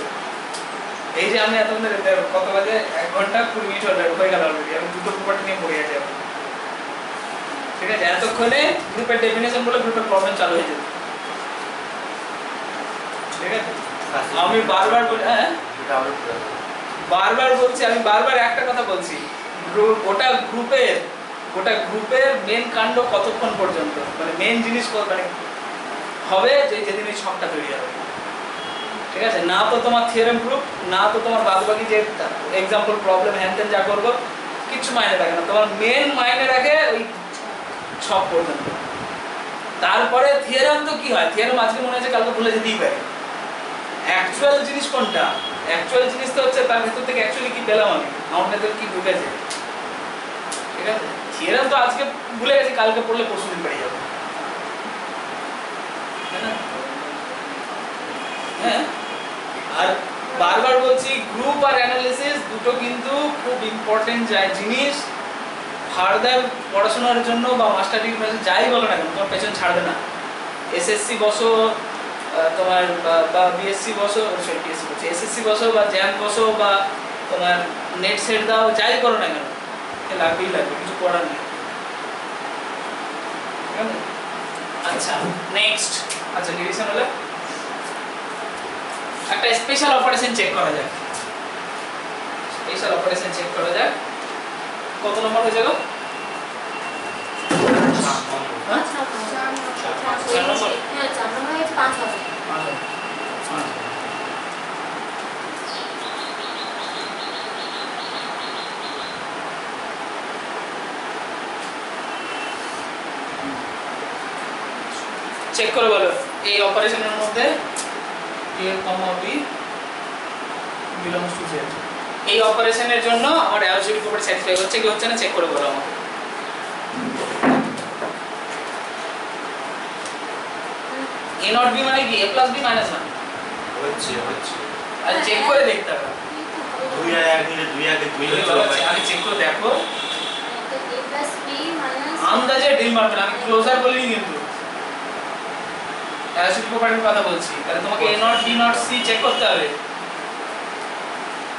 এই যে আমি এতক্ষণ কত বাজে 1 ঘন্টা 20 মিনিট হয়ে গেল অলরেডি, আমি দুটো প্রপার্টি নিয়ে পড়ে গেছি এখন, ঠিক আছে। এতক্ষণে গ্রুপের ডেফিনেশন বলে গ্রুপের প্রবলেম চালু হয়ে যেত, ঠিক আছে। আমি বারবার বলি, হ্যাঁ বারবার বলছি, আমি বারবার একটা কথা বলছি, গোটা গ্রুপের মেন কাণ্ড কতক্ষণ পর্যন্ত, মানে মেন জিনিস মানে হবে যে যেদিন এই ছকটা তৈরি হবে, ঠিক আছে। না তো তোমার থিওরেম প্রুফ, না তো তোমার বাদবাকি যে এক্সাম্পল প্রবলেম হ্যানতেন যা করবো কিছু মাইনে রাখে না, তোমার মেন মাইনে রাখে ওই ছক পর্যন্ত। তারপরে থিওরেম তো কি হয়, থিওরেম আজকে মনে হচ্ছে কালকে ভুলে যেতেই পারে। অ্যাকচুয়াল জিনিস কোনটা? অ্যাকচুয়াল জিনিস তো হচ্ছে তার ভেতর থেকে অ্যাকচুয়ালি কি পেলাম আমি, আমার ভেতর কি ঢুকেছে, ঠিক আছে। থিওরেম তো আজকে ভুলে গেছি, কালকে পড়লে পরশু দিন পেয়ে যাবে, হ্যাঁ। আর বারবার বলছি গ্রুপ আর অ্যানালিসিস দুটো কিন্তু খুব ইম্পর্টেন্ট জিনিস। ফার্দার পড়াশোনার জন্য বা মাস্টার ডিগ্রি যাই বলো না কেন তোমার পেছন ছাড়বে না। এসএসসি বসো তোমার বা বিএসসি বসো, সরি বিএসসি বলছি, এসএসসি বসো বা জ্যাম বসো বা তোমার নেট সেট দাও, যাই করো না কেন লাগবেই লাগবে, কিছু করার নেই। ঠিক আছে? আচ্ছা নেক্সট, আচ্ছা ডিভিশন হলে একটা স্পেশাল অপারেশন চেক করা যাক। স্পেশাল অপারেশন চেক করা যাক। কত নম্বর হয়ে যাবে? পাঁচ নম্বর। চার নম্বর? হ্যাঁ 4 নম্বর 5 হবে। চেক করে বলো এই অপারেশনের মধ্যে a, b belongs to z, এই অপারেশনের জন্য আমার অ্যালজেব্রিক প্রপার্টি স্যাটিসফাই হচ্ছে কি হচ্ছে না চেক করে বলো আমাকে। a not b মানে কি a plus b minus 1 হচ্ছে আর চেক করে দেখতে হবে। 2 আর 1 দিলে 2 আগে 2 হচ্ছে ভাই। আগে চেক করে দেখো, তো a plus b minus আন্দাজে ডিল মারবে না, আমি ক্লোজার বলিনি কিন্তু অ্যালজেব্রিক প্রপার্টির কথা বলছি। তাহলে তোমাকে a not b not c check করতে হবে।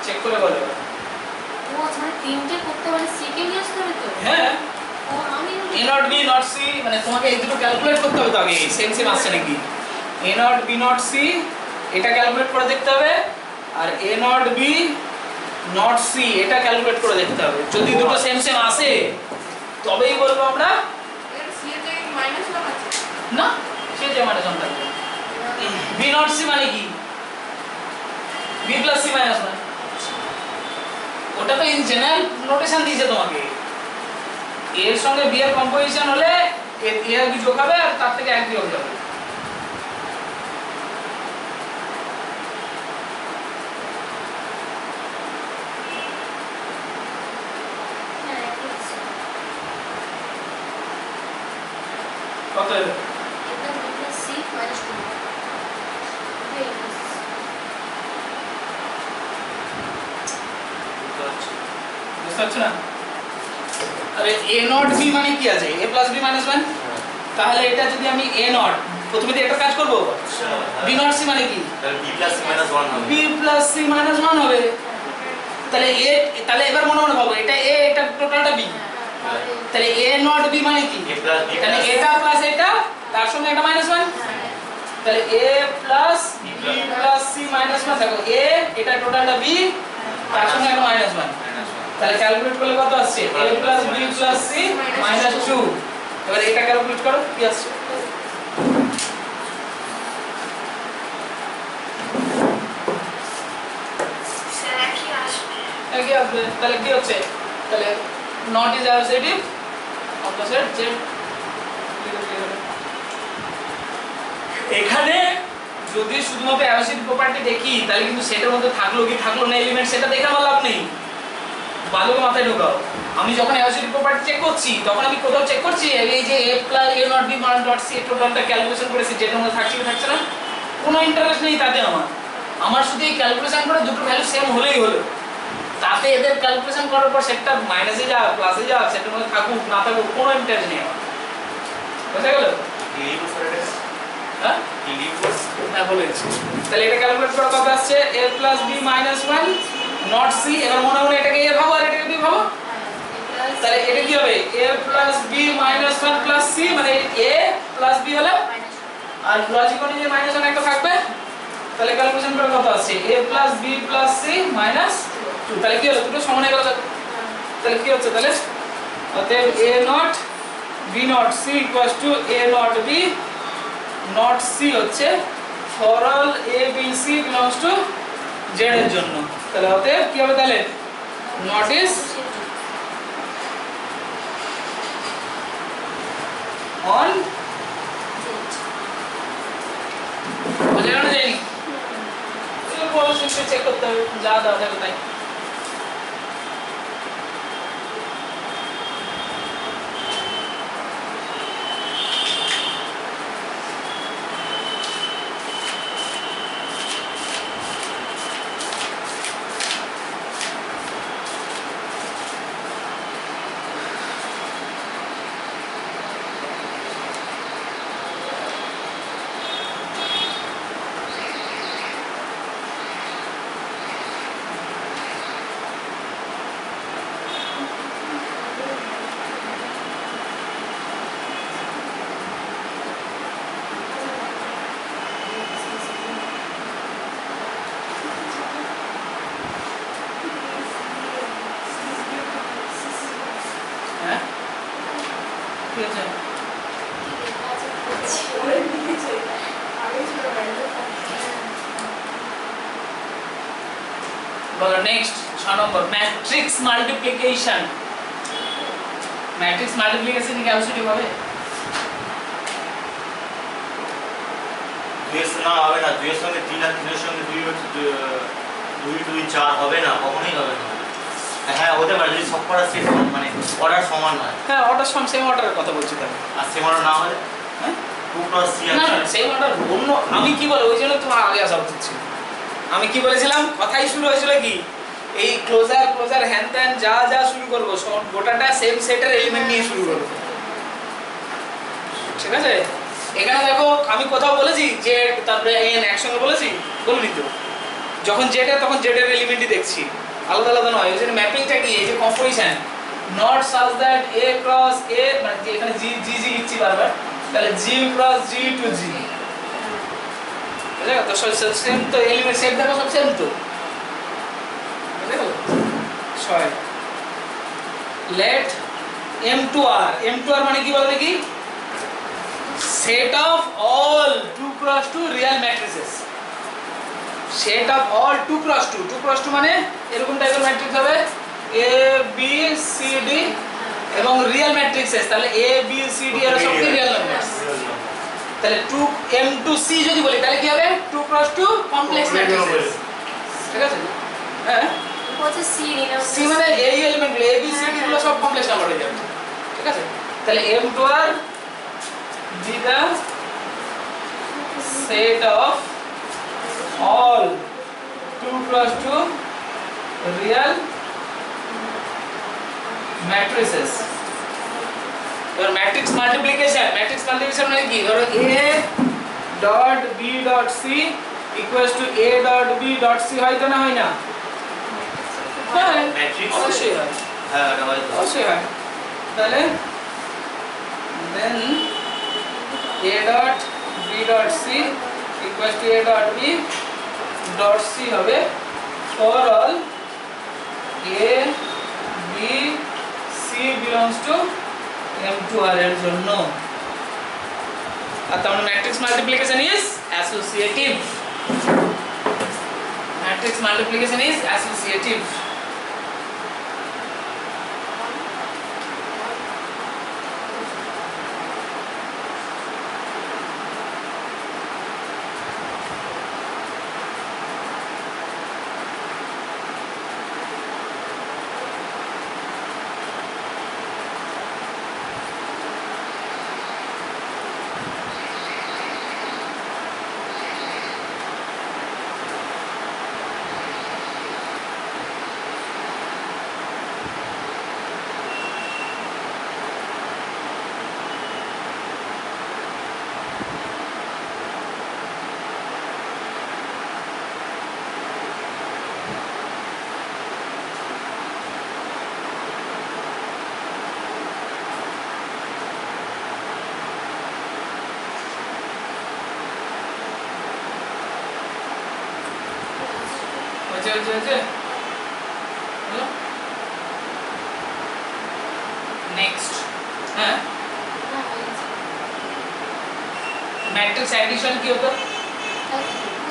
চেক করে বলো। ও মানে তিনটে করতে মানে c কে নিয়ে আসতে হবে তো। হ্যাঁ ও আমি a not b not c মানে তোমাকে এই দুটো ক্যালকুলেট করতে হবে তো আগে সেম সেম আসছে নাকি। a not b not c এটা ক্যালকুলেট করে দেখতে হবে, আর a not b not c এটা ক্যালকুলেট করে দেখতে হবে। যদি দুটো সেম সেম আসে তবেই বলবো আমরা এর সি এ তে মাইনাস 1 আছে না, সে যে মানে সমান থাকবে। b not c মানে কি b plus c minus 1, ওটা তো ইন জেনারেল নোটেশন দিয়েছে তোমাকে। এর সঙ্গে বি এর কম্পোজিশন হলে এ আর বি যোগ হবে আর তার থেকে এক বিয়োগ যাবে। হ্যাঁ ঠিক কত হলো? এটা b plus c minus 2 okay বুঝতে পারছো না? আরে a not b মানে কি আছে a plus b minus 1, তাহলে এটা যদি আমি a not প্রথমে দিয়ে একটা কাজ করব b not c মানে কি তাহলে b plus c minus 1 হবে। b plus c minus 1 হবে। তাহলে a, তাহলে এবার মনে মনে ভাবো এটা a এটা টোটালটা b, তাহলে a not b মানে কি a plus b তাহলে plus এটা প্লাস এটা তার সঙ্গে একটা মাইনাস 1, তাহলে a plus b plus c minus 1 দেখো a এটা টোটালটা b তার সঙ্গে একটা মাইনাস 1, তাহলে ক্যালকুলেট করলে কত আসছে a plus b plus c minus 2। এবার এটা ক্যালকুলেট করো কি আসছে। একই আসবে। তাহলে কি হচ্ছে, তাহলে not is associative of the set z। এখানে যদি শুধুমাত্র অ্যাসোসিয়েটিভ প্রপার্টি দেখি তাহলে কিন্তু সেটার মধ্যে থাকলো কি থাকলো না এলিমেন্ট সেটা দেখে আমার লাভ নেই, ভালো করে মাথায় ঢোকাও। আমি যখন অ্যাসোসিয়েটিভ প্রপার্টি চেক করছি তখন আমি কোথাও চেক করছি এই যে a plus a not b not c টোটালটা ক্যালকুলেশন করেছি যেটার মধ্যে থাকছে কি থাকছে না, কোনো ইন্টারেস্ট নেই তাতে। আমার শুধু এই ক্যালকুলেশন করে দুটো ভ্যালু সেম হলেই হলো, তাতে এদের ক্যালকুলেশন করার পর সেটটা মাইনাসে যাক প্লাসে যাক সেটার মধ্যে থাকুক না থাকুক কোনো ইন্টারেস্ট নেই আমার। বুঝা গেল? হ্যাঁ হ্যাঁ বলেছি। তাহলে এটা ক্যালকুলেট করা কত আসছে a plus b minus 1 not c। এবার মনে মনে এটাকে a ভাবো আর এটাকে b ভাবো, তাহলে এটা কি হবে a plus b minus 1 plus c মানে a plus b হলো আর লজিক অনুযায়ী মাইনাস 1 একটা থাকবে। তাহলে ক্যালকুলেশন করে কত আসছে a plus b plus c minus 2। তাহলে কি হলো দুটো সমান হয়ে গেল। তাহলে কি হচ্ছে তাহলে অতএব a not b not c equals to a not b not c হচ্ছে for all a b c belongs to z এর জন্য। তাহলে অতএব কি হবে তাহলে not is on বোঝা গেল জানি এগুলো বড় সিস্টেম চেক করতে হবে যা দাও থাকে তাই। কি আছে? ওরে দিয়েছে আগে ছিল বাড়িতে বলো নেক্সট 6 নম্বর ম্যাট্রিক্স মাল্টিপ্লিকেশন। ম্যাট্রিক্স মাল্টিপ্লিকেশন কি আউটসাইড হবে? দুইয়ের না হবে না, দুইয়ের সঙ্গে 3 আর 3 এর সঙ্গে 2 হচ্ছে 2 2 4 হবে না, কখনোই হবে না। হ্যাঁ হতে পারে যদি সবকটা সেট মানে অর্ডার সমান হয়। হ্যাঁ অর্ডার সেম অর্ডারের কথা বলছি তাহলে। আর সেম অর্ডার না হলে হ্যাঁ 2 + 3 না আছে। না সেম অর্ডার অন্য আমি কি বলে ওই জন্য তোমার আগে আসা উচিত ছিল। আমি কি বলেছিলাম কথাই শুরু হয়েছিল কি এই ক্লোজার হ্যান ত্যান যা যা শুরু করবো সব গোটাটা সেম সেটের এলিমেন্ট নিয়ে শুরু করবো, ঠিক আছে? এখানে দেখো আমি কোথাও বলেছি জেড তারপরে এন একসঙ্গে বলেছি, বলিনি তো। যখন জেড এর তখন জেড এর এলিমেন্টই দেখছি, আলাদা আলাদা নয়। ওই জন্য ম্যাপিংটা কি এই যে composition not such that a cross a মানে যে এখানে জি জি জি লিখছি বারবার, তাহলে জি ক্রস জি টু জি, বুঝলে? তো সেম তো এলিমেন্ট সেট দেখো সব সেম তো, বুঝলে? 6 লেট m2r m2r মানে কি বল দেখি set of all 2 cross 2 real matrices, set of all 2 cross 2 2 cross 2 মানে এরকম টাইপের ম্যাট্রিক্স হবে a b c d এবং রিয়েল ম্যাট্রিক্সেস, তাহলে a b c d এর সব কি রিয়েল নাম্বারস। তাহলে 2 m to c যদি বলি তাহলে কি হবে 2 cross 2 কমপ্লেক্স ম্যাট্রিক্সেস, ঠিক আছে? হ্যাঁ হচ্ছে সি নিলাম সি মানে এই এলিমেন্টগুলো a b c d গুলো সব কমপ্লেক্স নাম্বার হয়ে যাবে, ঠিক আছে? তাহলে m2r be the set of all 2 cross 2 real matrices. এবার ম্যাট্রিক্স মাল্টিপ্লিকেশন মানে কি? ধরো a dot b dot c equals to a dot b dot c হয় তো না হয় না? হ্যাঁ ম্যাট্রিক্স অবশ্যই হয়, হ্যাঁ এটা হয় তো। অবশ্যই হয়। তাহলে then a dot b dot c equals to a dot b dot c হবে for all a b c belongs to m2r এর জন্য। আর তাহলে matrix multiplication is associative, matrix multiplication is associative. Next হ্যাঁ ম্যাট্রিক্স অ্যাডিশন কি হতো?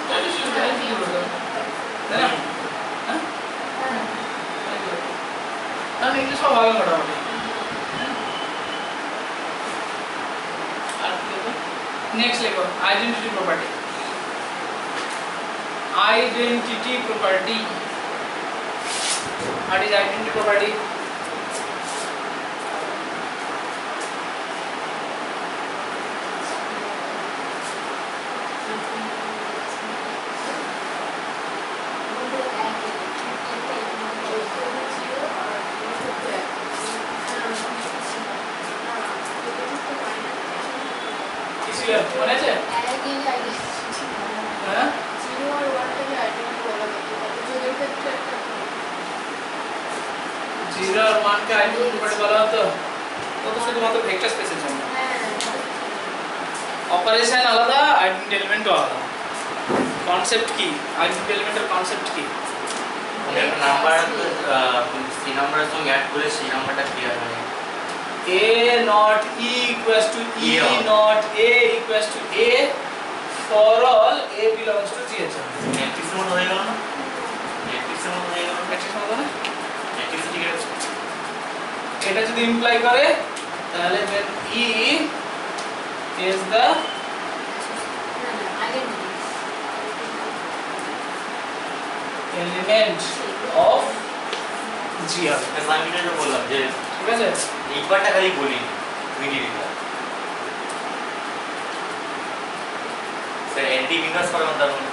অ্যাডিশন কি হতো তাই না? হ্যাঁ আমি একটু সব ভালো মোটামুটি। আর কি হতো? নেক্সট লেখো identity property. Identity property. What is identity property? किसी মনে আছে? হ্যাঁ জিরো আর ওয়ান কে আইডেন্টিটি প্রপার্টি বলা হতো, ও তো শুধুমাত্র ভেক্টর স্পেসের জন্য। অপারেশন আলাদা, আইডেন্টিটি এলিমেন্ট আলাদা। কনসেপ্ট কি? আইডেন্টিটি এলিমেন্টের কনসেপ্ট কি? একটা নাম্বার সেই নাম্বারের সঙ্গে অ্যাড করে সেই নাম্বারটা ক্লিয়ার হয়। A not E equals to E not A equals to A for all A belongs to G এর জন্য। ম্যাট্রিক্সের মতো হয়ে গেল না? ম্যাট্রিক্সের মতো হয়ে গেল না? ম্যাট্রিক্স মতো না? ম্যাট্রিক্স ঠিক আছে। এটা যদি ইমপ্লাই করে তাহলে then E is the element of G হবে। আমি এটা বললাম যে ঠিক আছে? এই পার্টটা খালি বলি মিডিয়েটা স্যার এন্টি ইনভার্স করবেন তার মানে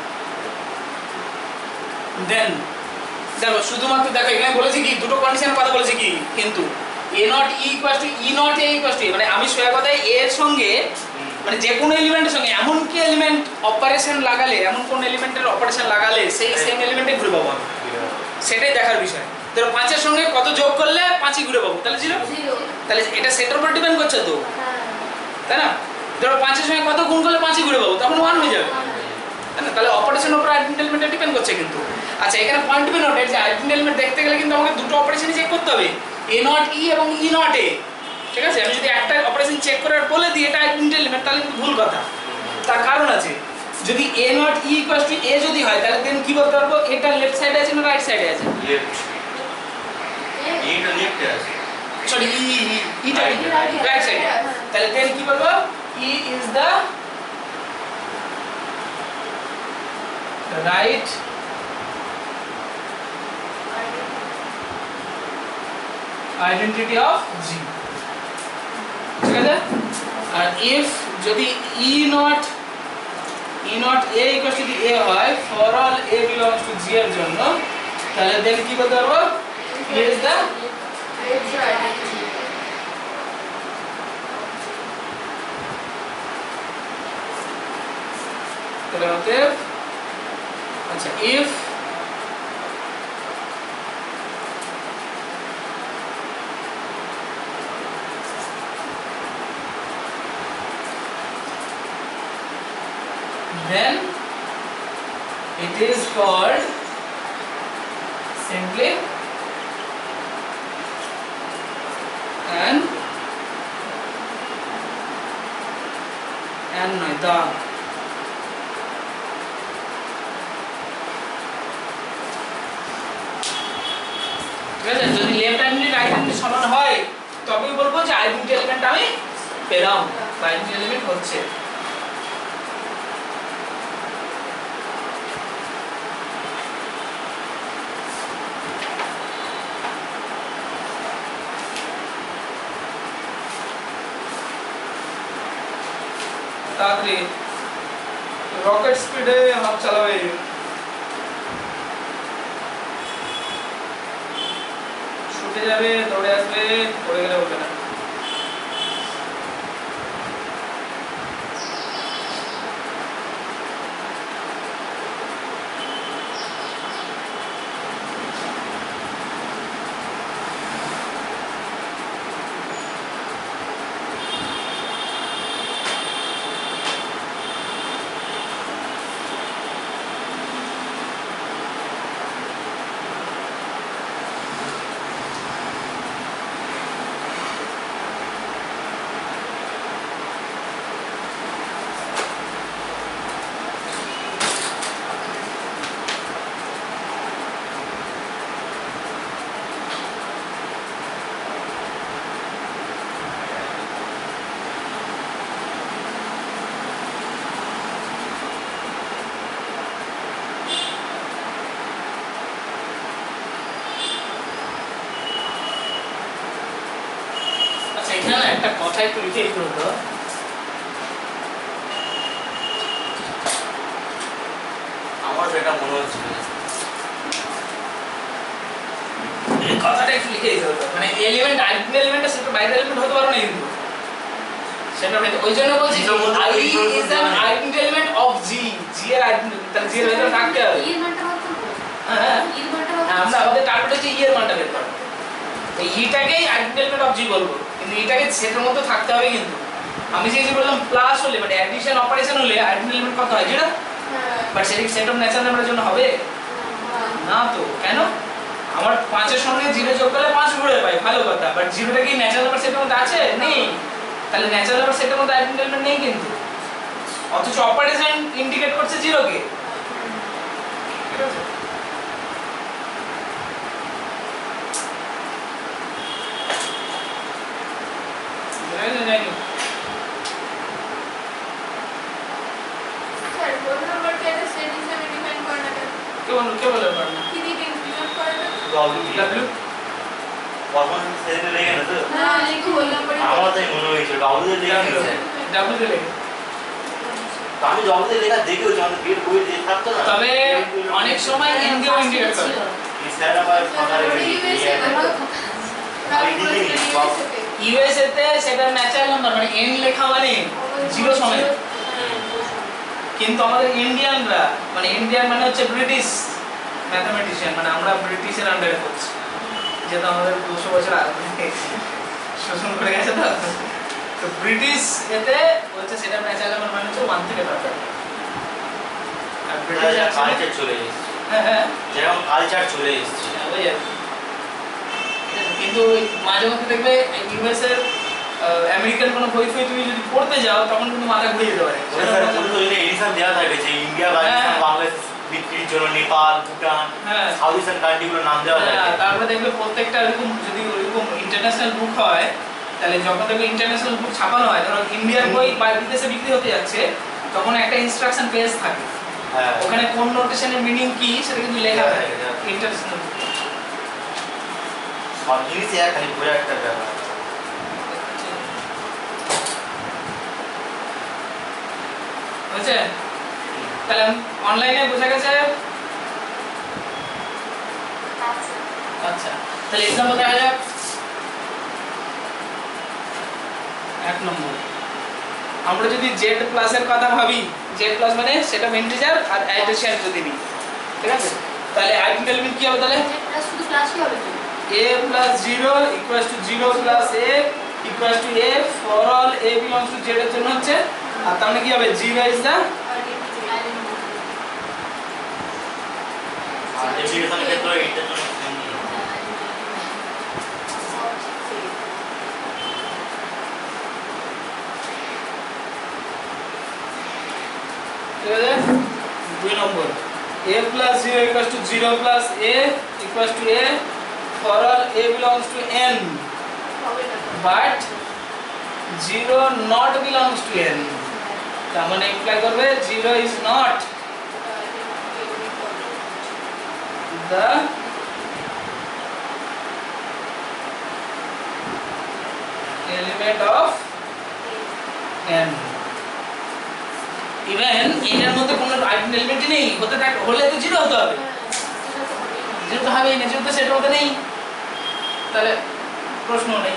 দেন দেখো শুধুমাত্র দেখো এখানে বলেছি কি দুটো কন্ডিশনের কথা বলেছি কি কিন্তু a not e equals to e not a equals to a মানে আমি সোজা কথায় a এর সঙ্গে মানে যে কোনো এলিমেন্টের সঙ্গে এমন কি এলিমেন্ট অপারেশন লাগালে এমন কোন এলিমেন্টের অপারেশন লাগালে সেই সেম এলিমেন্টে ঘুরে পাবো আমি সেটাই দেখার বিষয়। ধরো 5 এর সঙ্গে কত যোগ করলে 5ই ঘুরে পাবো তাহলে 0 তাহলে এটা সেটার উপর ডিপেন্ড করছে তো তাই না? ধরো 5 এর সঙ্গে কত গুণ করলে 5ই ঘুরে পাবো তখন 1 হয়ে যাবে তাই না? তাহলে অপারেশনের উপর আইডেন্টি এলিমেন্টে ডিপেন্ড করছে কিন্তু। আচ্ছা এখানে পয়েন্ট বি নোট যে আইডেন্টি এলিমেন্ট দেখতে গেলে কিন্তু আমাকে দুটো অপারেশনই চেক করতে হবে a not e এবং e not a ঠিক আছে? আমি যদি একটা অপারেশন চেক করার বলে দিই এটা আইডেন্টি এলিমেন্ট তাহলে কিন্তু ভুল কথা। তার কারণ আছে যদি a not e equals to a যদি হয় তাহলে দেন কি বলতে পারবো এটা লেফট সাইডে আছে না রাইট সাইডে আছে? লেফট এইটা লেফটে আছে সরি এটা রাইট সাইডে তাহলে দেন কি বলবো e is the right identity of G ঠিক আছে? আর if যদি e not a equals to a হয় for all a belongs to G এর জন্য তাহলে দেন কি বলতে পারবো e is the তাহলে অতএব আচ্ছা if then it is called simply an নয় the ঠিক আছে? যদি লেফট আইডেন্টি রাইট আইডেন্টি সমান হয় তবেই বলবো যে আইডেন্টি এলিমেন্ট আমি পেলাম আইডেন্টি এলিমেন্ট হচ্ছে। তাড়াতাড়ি রকেট স্পিডে হাত চালাবে ছুটে যাবে দৌড়ে আসবে পড়ে গেলে উঠবে না। এখানে একটা কথা একটু লিখে দিতে হতো আমার যেটা মনে হচ্ছে এই কথাটা একটু লিখে দিতে হতো মানে এলিমেন্ট আইডেন্টি এলিমেন্টটা সেটা বাইরে এলিমেন্ট হতে পারে না কিন্তু সেটা আমি ওই জন্য বলছি I is an identity element of G G এর আইডেন্টি তাহলে G এর ভেতরে থাকতে হবে এর মানটা কত করব হ্যাঁ এর মানটা কত আমরা আমাদের টার্গেট হচ্ছে E এর মানটা বের করব এই ইটাকেই আইডেন্টি এলিমেন্ট অফ G বলবো কিন্তু এটাকে সেটার মধ্যে থাকতে হবে কিন্তু আমি যে বললাম প্লাস হলে মানে অ্যাডিশন অপারেশন হলে আইডেন্টি এলিমেন্ট কত হয় যেটা বাট সেটা সেট অফ ন্যাচারাল নাম্বারের জন্য হবে না তো কেন আমার 5 এর সঙ্গে 0 যোগ করলে 5 ঘুরে পাই, ভালো কথা, বাট 0টা কি ন্যাচারাল নাম্বার সেটের মধ্যে আছে? নেই। তাহলে ন্যাচারাল নাম্বার সেটের মধ্যে আইডেন্টিটি এলিমেন্ট নেই কিন্তু, অথচ অপারেশন ইন্ডিকেট করছে 0 কে। ঠিক আছে? জানি স্যার রোল নাম্বারটা এটা সেট হিসেবে ডিফাইন করে না কেন? কে বলে পারে না? কি দিয়ে ডিফাইন করে না? W কখন সেদিনে লেগে না তো না একটু রোল নাম্বার আমার তাই মনে হয়েছিল বাবুদের লেগে গেছে। W তে লেগে। আমি জগতে লেখা দেখেওছি আমাদের বিয়ের বই দিয়ে থাকতো না। তবে অনেক সময় এন দিয়েও ইন্ডিকেট করে। এই স্যার আবার ফাঁকা রেখে ইউএসএ ইউএসএ তে সেটা ন্যাচারাল নাম্বার, মানে এন লেখা মানে 0 সমেত। কিন্তু আমাদের ইন্ডিয়ানরা, মানে ইন্ডিয়ান মানে হচ্ছে ব্রিটিশ ম্যাথমেটিশিয়ান, মানে আমরা ব্রিটিশের আন্ডারে করছি, যেটা আমাদের 200 বছর আগে শোষণ করে গেছে। তো ব্রিটিশ এতে হচ্ছে সেটা ন্যাচারাল নাম্বার মানে হচ্ছে 1 থেকে 10। আর ব্রিটিশ কালচার চলে এসেছে, হ্যাঁ যেরকম কালচার চলে এসেছে। ওই আর কি। কিন্তু মাঝে মধ্যে দেখবে ইউএস এর আমেরিকান কোনো বই ফই তুমি যদি পড়তে যাও তখন কিন্তু মাথা ঘুরে যেতে পারে। ওই স্যার পুরো তো এডিশন দেওয়া থাকে যে ইন্ডিয়া, পাকিস্তান, বাংলাদেশ বিক্রির জন্য নেপাল, ভুটান, হ্যাঁ সাউথ ইস্টার্ন কান্ট্রিগুলোর নাম দেওয়া থাকে। তারপরে দেখবে প্রত্যেকটা এরকম যদি ওইরকম ইন্টারন্যাশনাল বুক হয়, তাহলে যখন দেখবে ইন্টারন্যাশনাল বুক ছাপানো হয়, ধরো ইন্ডিয়ান বই বিদেশে বিক্রি হতে যাচ্ছে, তখন একটা ইনস্ট্রাকশন পেজ থাকে, হ্যাঁ ওখানে কোন নোটেশনের মিনিং কি সেটা কিন্তু লেখা থাকে হ্যাঁ। ইন্টারন্যাশনাল। সব জিনিসই খালি বোঝা একটা ব্যাপার। বুঝছে? তাহলে অনলাইনে বোঝা গেছে। আচ্ছা, তাহলে এক্সাম্পল দেখা যাক। 1 নম্বর, আমরা যদি z প্লাস এর কথা ভাবি, z প্লাস মানে সেটা ইন্টিজার আর অ্যাডিশন যদি নিই, ঠিক আছে? তাহলে আইডেন্টিটি এলিমেন্ট কি হবে তাহলে? এটা শুধু ক্লাস কি হবে তো? a plus 0 equals to 0 plus a equals to a for all a belongs to z এর জন্য হচ্ছে, আর তার মানে কি হবে? 0 is the আর ডেফিনেশনের ক্ষেত্রে এইটার জন্য সেম নিয়ে ঠিক আছে? 2 নম্বর, a plus 0 equals to 0 plus a equals to a for all a belongs to n হবে না but 0 not belongs to n, তার মানে ইমপ্লাই করবে 0 is not the element of n। Even এটার মধ্যে কোনো আইডেন্টি এলিমেন্টই নেই, হলে তো 0 হতে হবে, 0 তো হবেই না, 0 তো সেটার মধ্যে নেই, তাহলে প্রশ্ন নেই।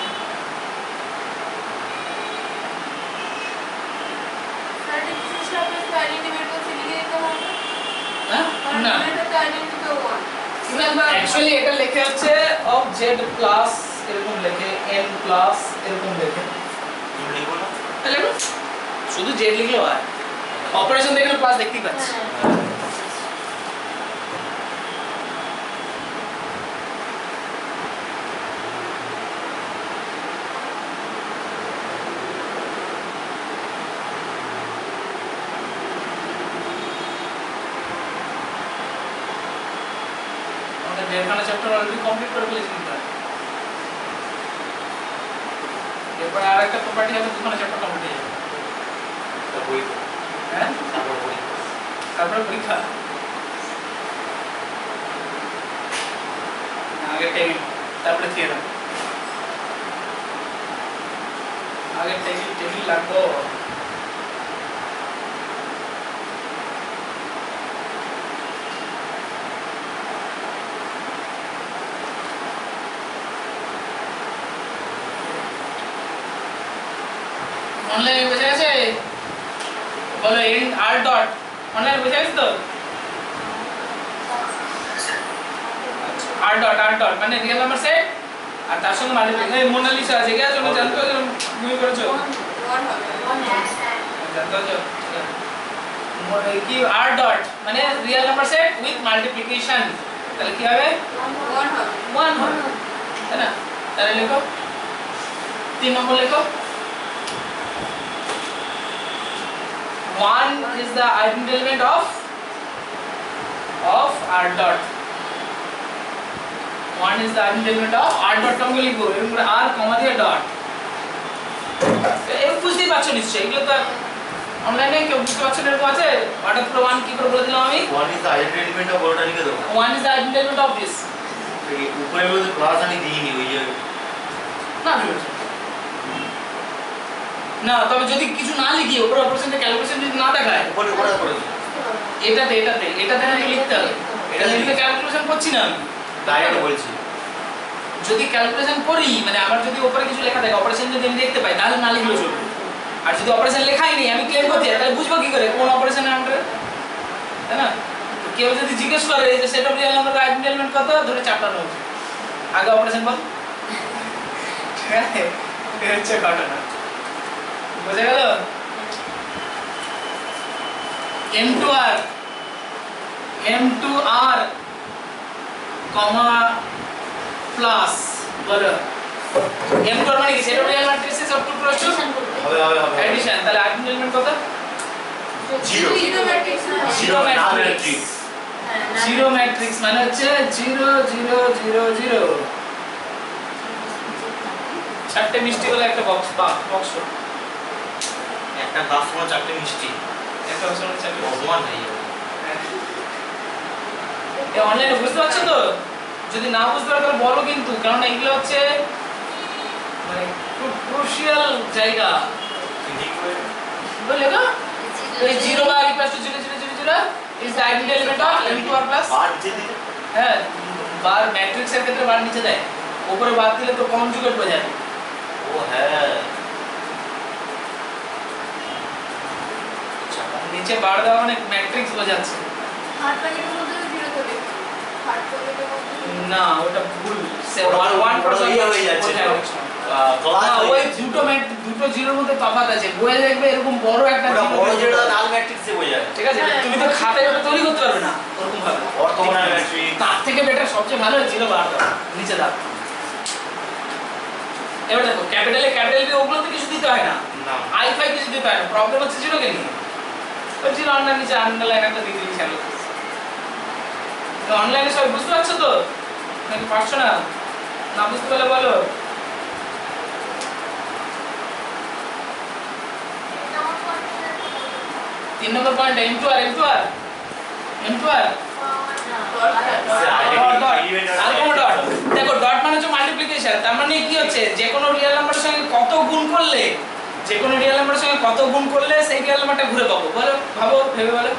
হ্যাঁ না, অ্যাকচুয়ালি এটা লেখা হচ্ছে অফ z প্লাস এরকম লেখে, n প্লাস এরকম লেখে, তুমি লিখো না। তাহলে শুধু z লিখলেও হয়, অপারেশন দেখলে প্লাস দেখতেই পাচ্ছি। আমাদের 1.5 চ্যাপ্টার অলরেডি কমপ্লিট করে ফেলেছি কিন্তু, এরপর আর একটা প্রপার্টি হবে, 2 চ্যাপ্টার কমপ্লিট হয়ে যাবে। তা বই হ্যাঁ তারপর বই তারপরে পরীক্ষা, আগে টেবিল তারপরে থিওরাম, আগে টেবিল লাগবো। অনলাইনে বোঝা গেছে? বলো এন্ড আর ডট, অনলাইনে বোঝা গেছে তো? আর ডট মানে রিয়েল নাম্বার সেট আর তার সঙ্গে মাল্টিপ্লাই। এই মোনালিসা আছে, কে তুমি জানতো যে তুমি করেছো? জানতো যে ঠিক আছে। কি আর ডট মানে real number set with multiplication, তাহলে কি হবে 1 হবে তাই না তাহলে লেখো 3 নম্বর লেখো 1 is the identity element of r dot 1 is the identity element of r dot টাকে লিখবো এরকম করে r কমা দিয়ে ডট এই বুঝতেই পারছো নিশ্চয়ই এগুলো তো অনলাইনে কেউ বুঝতে পারছো না এরকম আছে হঠাৎ করে 1 কি করে বলে দিলাম আমি 1 is the identity element of ওটা লিখে দাও 1 is the identity element of this এই উপরে বলতে ক্লাস আমি দিইনি ওই যে না বুঝছো না তবে যদি কিছু না লিখি উপরে অপারেশনটা ক্যালকুলেশন যদি না দেখায় উপরে করে দিই এটাতে আমি লিখতে হবে এটা লিখে ক্যালকুলেশন করছি না আমি ডাইরেক্ট বলছি যদি ক্যালকুলেশন করি মানে আমার যদি উপরে কিছু লেখা থাকে অপারেশন যদি আমি দেখতে পাই তাহলে না লিখলেও চলবে আর যদি অপারেশন লেখাই নেই আমি ক্লেম করতে যাই তাহলে বুঝবো কি করে কোন অপারেশনের আন্ডারে তাই না কেউ যদি জিজ্ঞেস করে যে set of real number identity element কত ধরে চ্যাপ্টার নোট আগে অপারেশন বল ঠিক আছে এই হচ্ছে ঘটনা বুঝে গেল m2r কমা প্লাস বলো m2r মানে কি set of real matrices of two cross হবে এডিশন তাহলে আইডেন্টি এলিমেন্ট কত জিরো জিরো ম্যাট্রিক্স না জিরো না ম্যাট্রিক্স জিরো ম্যাট্রিক্স মানে হচ্ছে 0 0 0 0 চারটে মিষ্টি হলো একটা বক্স একটা গ্লাস কোনো চারটে মিষ্টি একটা বক্স হলো চারটে ভগবান হয়ে যাবে এই অনলাইনে বুঝতে পারছো তো যদি না বুঝতে পারো তাহলে বলো কিন্তু কারণ এগুলো হচ্ছে মানে খুব ক্রুশিয়াল জায়গা বলে না এই 0 bar equal to 0 0 0 0 is the identity element of m2r plus bar নিচে দিলে হ্যাঁ বার ম্যাট্রিক্সের ক্ষেত্রে বার নিচে দেয় উপরে বার দিলে তো কনজুগেট বোঝায় ও হ্যাঁ নিচে বার দেওয়া মানে ম্যাট্রিক্স বোঝাচ্ছে হাত প্যাকেটের মধ্যে জিরো থাকে হাত প্যাকেটের মধ্যে না ওটা ভুল সে ওটা 1% হয়ে যাচ্ছে ক্লাস না ওই দুটো জিরোর মধ্যে তফাৎ আছে বইয়ে দেখবে এরকম বড় একটা ওটা জিরো বড় থাকে। যেটা লাল ম্যাট্রিক্সে বোঝায় ঠিক আছে তুমি তো খাতায় ওটা তৈরি করতে পারবে না ওরকম ভাবে অর্থগোনাল ম্যাট্রিক্স তার থেকে বেটার সবচেয়ে ভালো জিরো বার দাও নিচে দাও এবার দেখো ক্যাপিটাল বি ওগুলোতে কিছু দিতে হয় না না আই ফাই কিছু দিতে হয় না প্রবলেম হচ্ছে জিরো কে নিয়ে ওই জিরো অনলাইন নিচে আন্ডারলাইন একটা দিয়ে দিবি চালু তো অনলাইনে সব বুঝতে পারছো তো নাকি পারছো না না বুঝতে পারলে বলো তিন নম্বর পয়েন্ট m2r দেখো ডট মানে হচ্ছে মাল্টিপ্লিকেশন তার মানে কি হচ্ছে যে কোনো রিয়েল নাম্বারের সঙ্গে কত গুণ করলে সেই রিয়েল নাম্বারটা ঘুরে পাবো বলো ভেবে বলো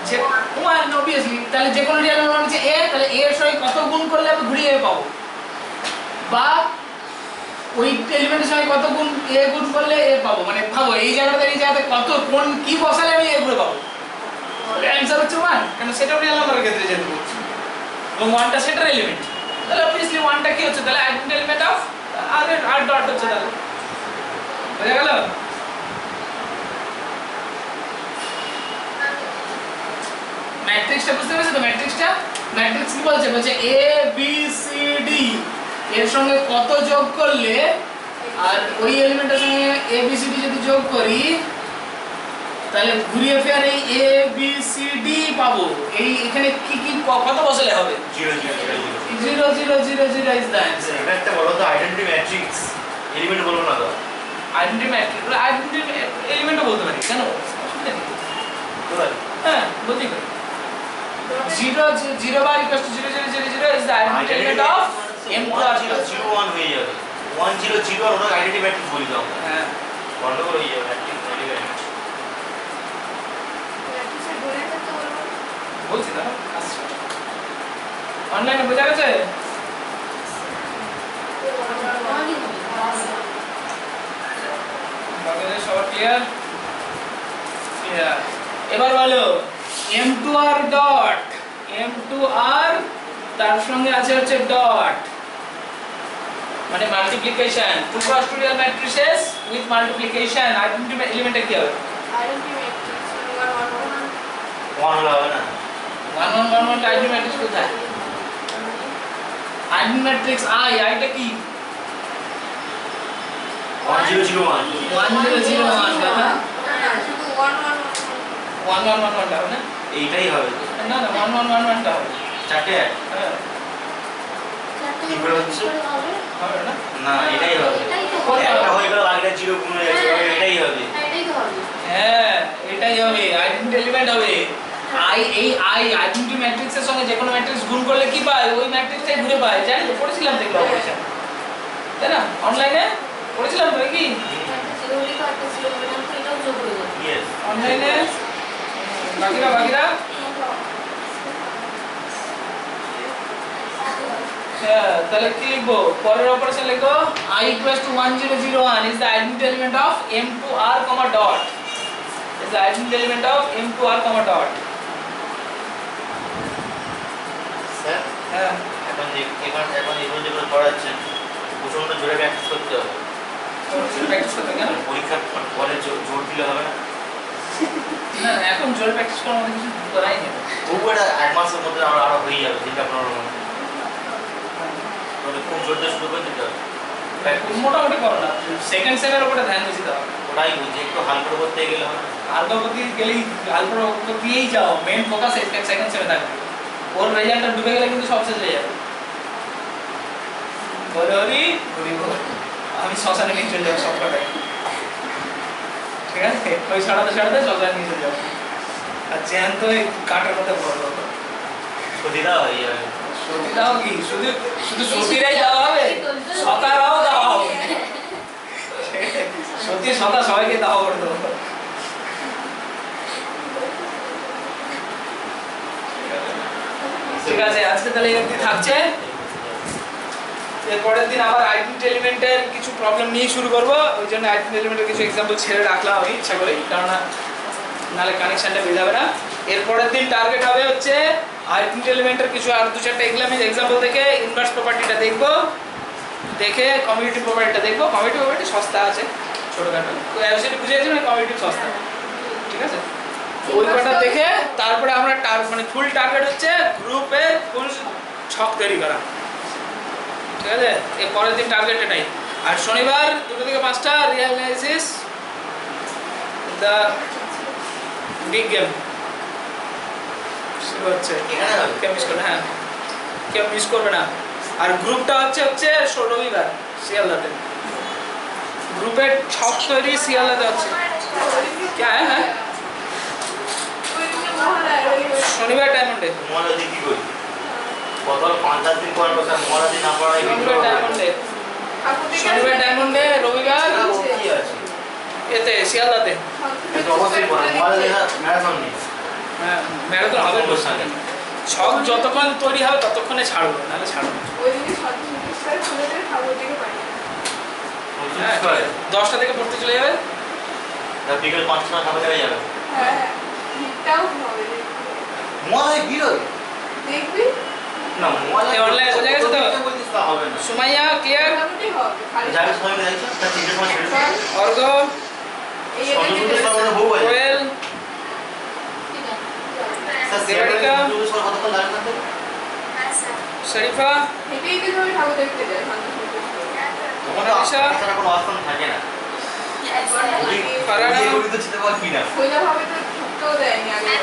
যে ওয়ান অবভিয়াসলি তাহলে যে কোনো রিয়েল নাম্বার হচ্ছে a তাহলে a এর সঙ্গে কত গুণ করলে আমি ঘুরিয়ে পাবো বা ওই এলিমেন্টের সঙ্গে কত গুণ a গুণ করলে a পাবো মানে ভাবো এই জায়গাতে কত কোন কি বসালে আমি a ঘুরে পাবো অ্যানসার হচ্ছে 1 কারণ সেটা রিয়েল নাম্বারের ক্ষেত্রে যেতে বলছি এবং 1টা সেটার এলিমেন্ট তাহলে অবভিয়াসলি 1টা কি হচ্ছে তাহলে identity element of R dot হচ্ছে তাহলে বুঝা গেল ম্যাট্রিক্সটা বুঝতে পেরেছো তো ম্যাট্রিক্স কি বলছে a b c d এর সঙ্গে কত যোগ করলে আর ওই এলিমেন্টের সঙ্গে a b c d যদি যোগ করি তাহলে ঘুরিয়ে ফেরে এই a b c d পাবো এই এখানে কি কত বসালে হবে 0 0 0 0 0 0 0 ইজ দ্য অ্যানসার এটা একটা বলো তো আইডেন্টি ম্যাট্রিক্স এলিমেন্ট বলবো না তো আইডেন্টি এলিমেন্টও বলতে পারি কেন অসুবিধা নেই হ্যাঁ বলতেই পারি 0 0 bar equal to 0 0 0 0 is the identity element of m plus 0 1 হয়ে যাবে 1 0 0 আর ওটা আইডেন্টি ম্যাট্রিক্স বলি দাও হ্যাঁ গন্ডগোল হয়ে যাবে ম্যাট্রিক্স এলিমেন্ট ম্যাট্রিক্সের ঘুরে থাকতে বলবো বলছি না আসছে অনলাইনে বোঝা গেছে বাকিদের সবার ক্লিয়ার এবার বলো m2r ডট m2r তার সঙ্গে আছে হচ্ছে ডট মানে multiplication two cross two real matrices with multiplication identity এলিমেন্টে কি হবে আইডেন্টি ম্যাট্রিক্স 1 1 1 ওয়ান হলে হবে না। 1 1 1 1 আইডি ম্যাট্রিক্স কোথায়? আইডি ম্যাট্রিক্স আইটা কি? 1001 1001 বাবা। শুধু 1 1 1 1 1 1 টা হবে না? এইটাই হবে তো। না না 1 1 1 1 টা হবে। চারটে এক? হ্যাঁ কি করে হচ্ছে? হবে না? না এটাই হবে। একটা হয়ে গেল বাকিটা 0 গুণ হয়ে যাচ্ছে, এটাই হবে। হ্যাঁ এটাই হবে, আইডেন্টি এলিমেন্ট হবে। আইডেন্টি ম্যাট্রিক্সের সঙ্গে যে কোনো ম্যাট্রিক্স গুণ করলে কি পায়, ওই ম্যাট্রিক্সটাই ঘুরে পায়। জানি তো, পড়েছিলাম তো এগুলো অবশ্যই, তাই না? অনলাইনে পড়েছিলাম তো কি ইয়েস। অনলাইনে বাকিরা হ্যাঁ, তাহলে কি লিখবো? পরের অপারেশন লিখো I equals to 1001 is the identity element of M2R, dot is the identity element of M2R, dot. Sir হ্যাঁ এখন এগুলো যেগুলো পড়াচ্ছেন প্রচন্ড জোরে প্র্যাকটিস করতে হবে। প্র্যাকটিস করতে কেন? পরীক্ষার পরে জোর দিলে হবে না। না না, এখন জোরে প্র্যাকটিস করার মধ্যে কিছু করাই নেই। তবু এটা 1 মাসের মধ্যে আরো হয়ে যাবে, চিন্তা করার মধ্যে। খুব জোর দিয়ে শুরু করে দিতে হবে। মোটামুটি করো না, সেকেন্ড সেমের উপরে ধ্যান দিতে হবে। ওটাই বলছি, একটু হালকা করতে গেলে হবে না। হালকা করতে গেলেই হালকা করতে দিয়েই যাও, মেন ফোকাস সেকেন্ড সেমে থাকবে। ওর রেজাল্টটা ডুবে গেলে কিন্তু সব শেষ হয়ে যাবে। বলে হরি হরি বল, আমি শ্মশানে নিয়ে চলে যাবো সব কটাই, ঠিক আছে? ওই সাড়াতে শ্মশানে নিয়ে চলে যাবো। আর জ্যান্ত ওই কাঠের মধ্যে পড়লো। সতীদাহ হয়ে যাবে। সতীদাহ কি? শুধু সতীরাই দেওয়া হবে? সতারাও দেওয়া হবে। সতী সতা সবাইকে দাও করে দেবো। ঠিক আছে, আজকে তাহলে এই অবধি থাকছে। এরপরের দিন আবার আইডেন্টি এলিমেন্টের কিছু প্রবলেম নিয়ে শুরু করবো। ওই জন্য আইডেন্টি এলিমেন্টের কিছু এক্সাম্পল ছেড়ে রাখলাম আমি ইচ্ছা করেই, কারণ নাহলে কানেকশনটা বের যাবে না। এরপরের দিন টার্গেট হবে হচ্ছে আইডেন্টি এলিমেন্টের কিছু আর 2-4টা এক্সাম্পল থেকে ইনভার্স প্রপার্টিটা দেখবো, দেখে কমিউনিটি প্রপার্টিটা দেখবো। কমিউনিটি প্রপার্টি সস্তা আছে, ছোটখাটো সেটা বুঝে গেছি, মানে কমিউনিটি সস্তা, ঠিক আছে? ওই কটা দেখে তারপরে আমরা মানে ফুল টার্গেট হচ্ছে গ্রুপের ফুল ছক তৈরি করা, ঠিক আছে? এর পরের দিন টার্গেট এটাই। আর শনিবার 2টা থেকে 5টা real analysis the big game শুরু হচ্ছে। এখানে হবে? কেউ মিস করবে, হ্যাঁ কেউ মিস করবে না। আর গ্রুপটা হচ্ছে রবিবার শিয়ালদাতে, গ্রুপের ছক তৈরি শিয়ালদাতে হচ্ছে। হ্যাঁ হ্যাঁ শনিবার ডায়মন্ডে। মহারাজি কি করি? গত 5-7 দিন পর কথা মহারাজি না পড়াই শনিবার ডায়মন্ডে, রবিবার কি আছে? এতে শিয়ালদাতে। কিন্তু অবশ্যই পড়া মহারাজি ম্যারাথন নেই। হ্যাঁ ম্যারাথন হবে বসে। ছক যতক্ষণ তৈরি হবে ততক্ষণে ছাড়বো, নাহলে ছাড়বো না। হ্যাঁ 10টা থেকে পড়তে চলে যাবে, বিকেল 5টা খাবার চলে যাবে। হ্যাঁ মহারাজি বিরোধ দেখবি না মহারাজি অনলাইনে বোঝা গেছে তো? বলছিস তা হবে না। সুমাইয়া ক্লিয়ার? মোটামুটি হবে খালি যাবে সময় দেখছো তার 3টের সময় ছেড়ে দাও। অর্ঘ, এই সন্ধ্যে সময় বউ বাজে। কোয়েল, স্যার দেবারিকা, সন্ধ্যে সময় কতক্ষণ লাগে না? শরীফা, এটাই তো আমি ঠাকুর দেখতে যাই ওখানে আশা। আসার কোনো অপশন থাকে না। ফারানা, ওই তো যেতে পারবি না। ওইভাবে তো ঢুকতেও দেয়নি আগে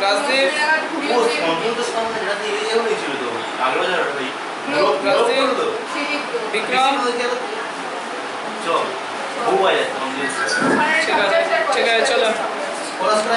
রাজদীপ, ও সন্ধ্যে সময় যেতে এও নিয়েছিল তো আগেও যারা ভাই রাজদীপ, তো বিক্রম। চল বউ বাজে ঠিক আছে চলো। পড়াশোনা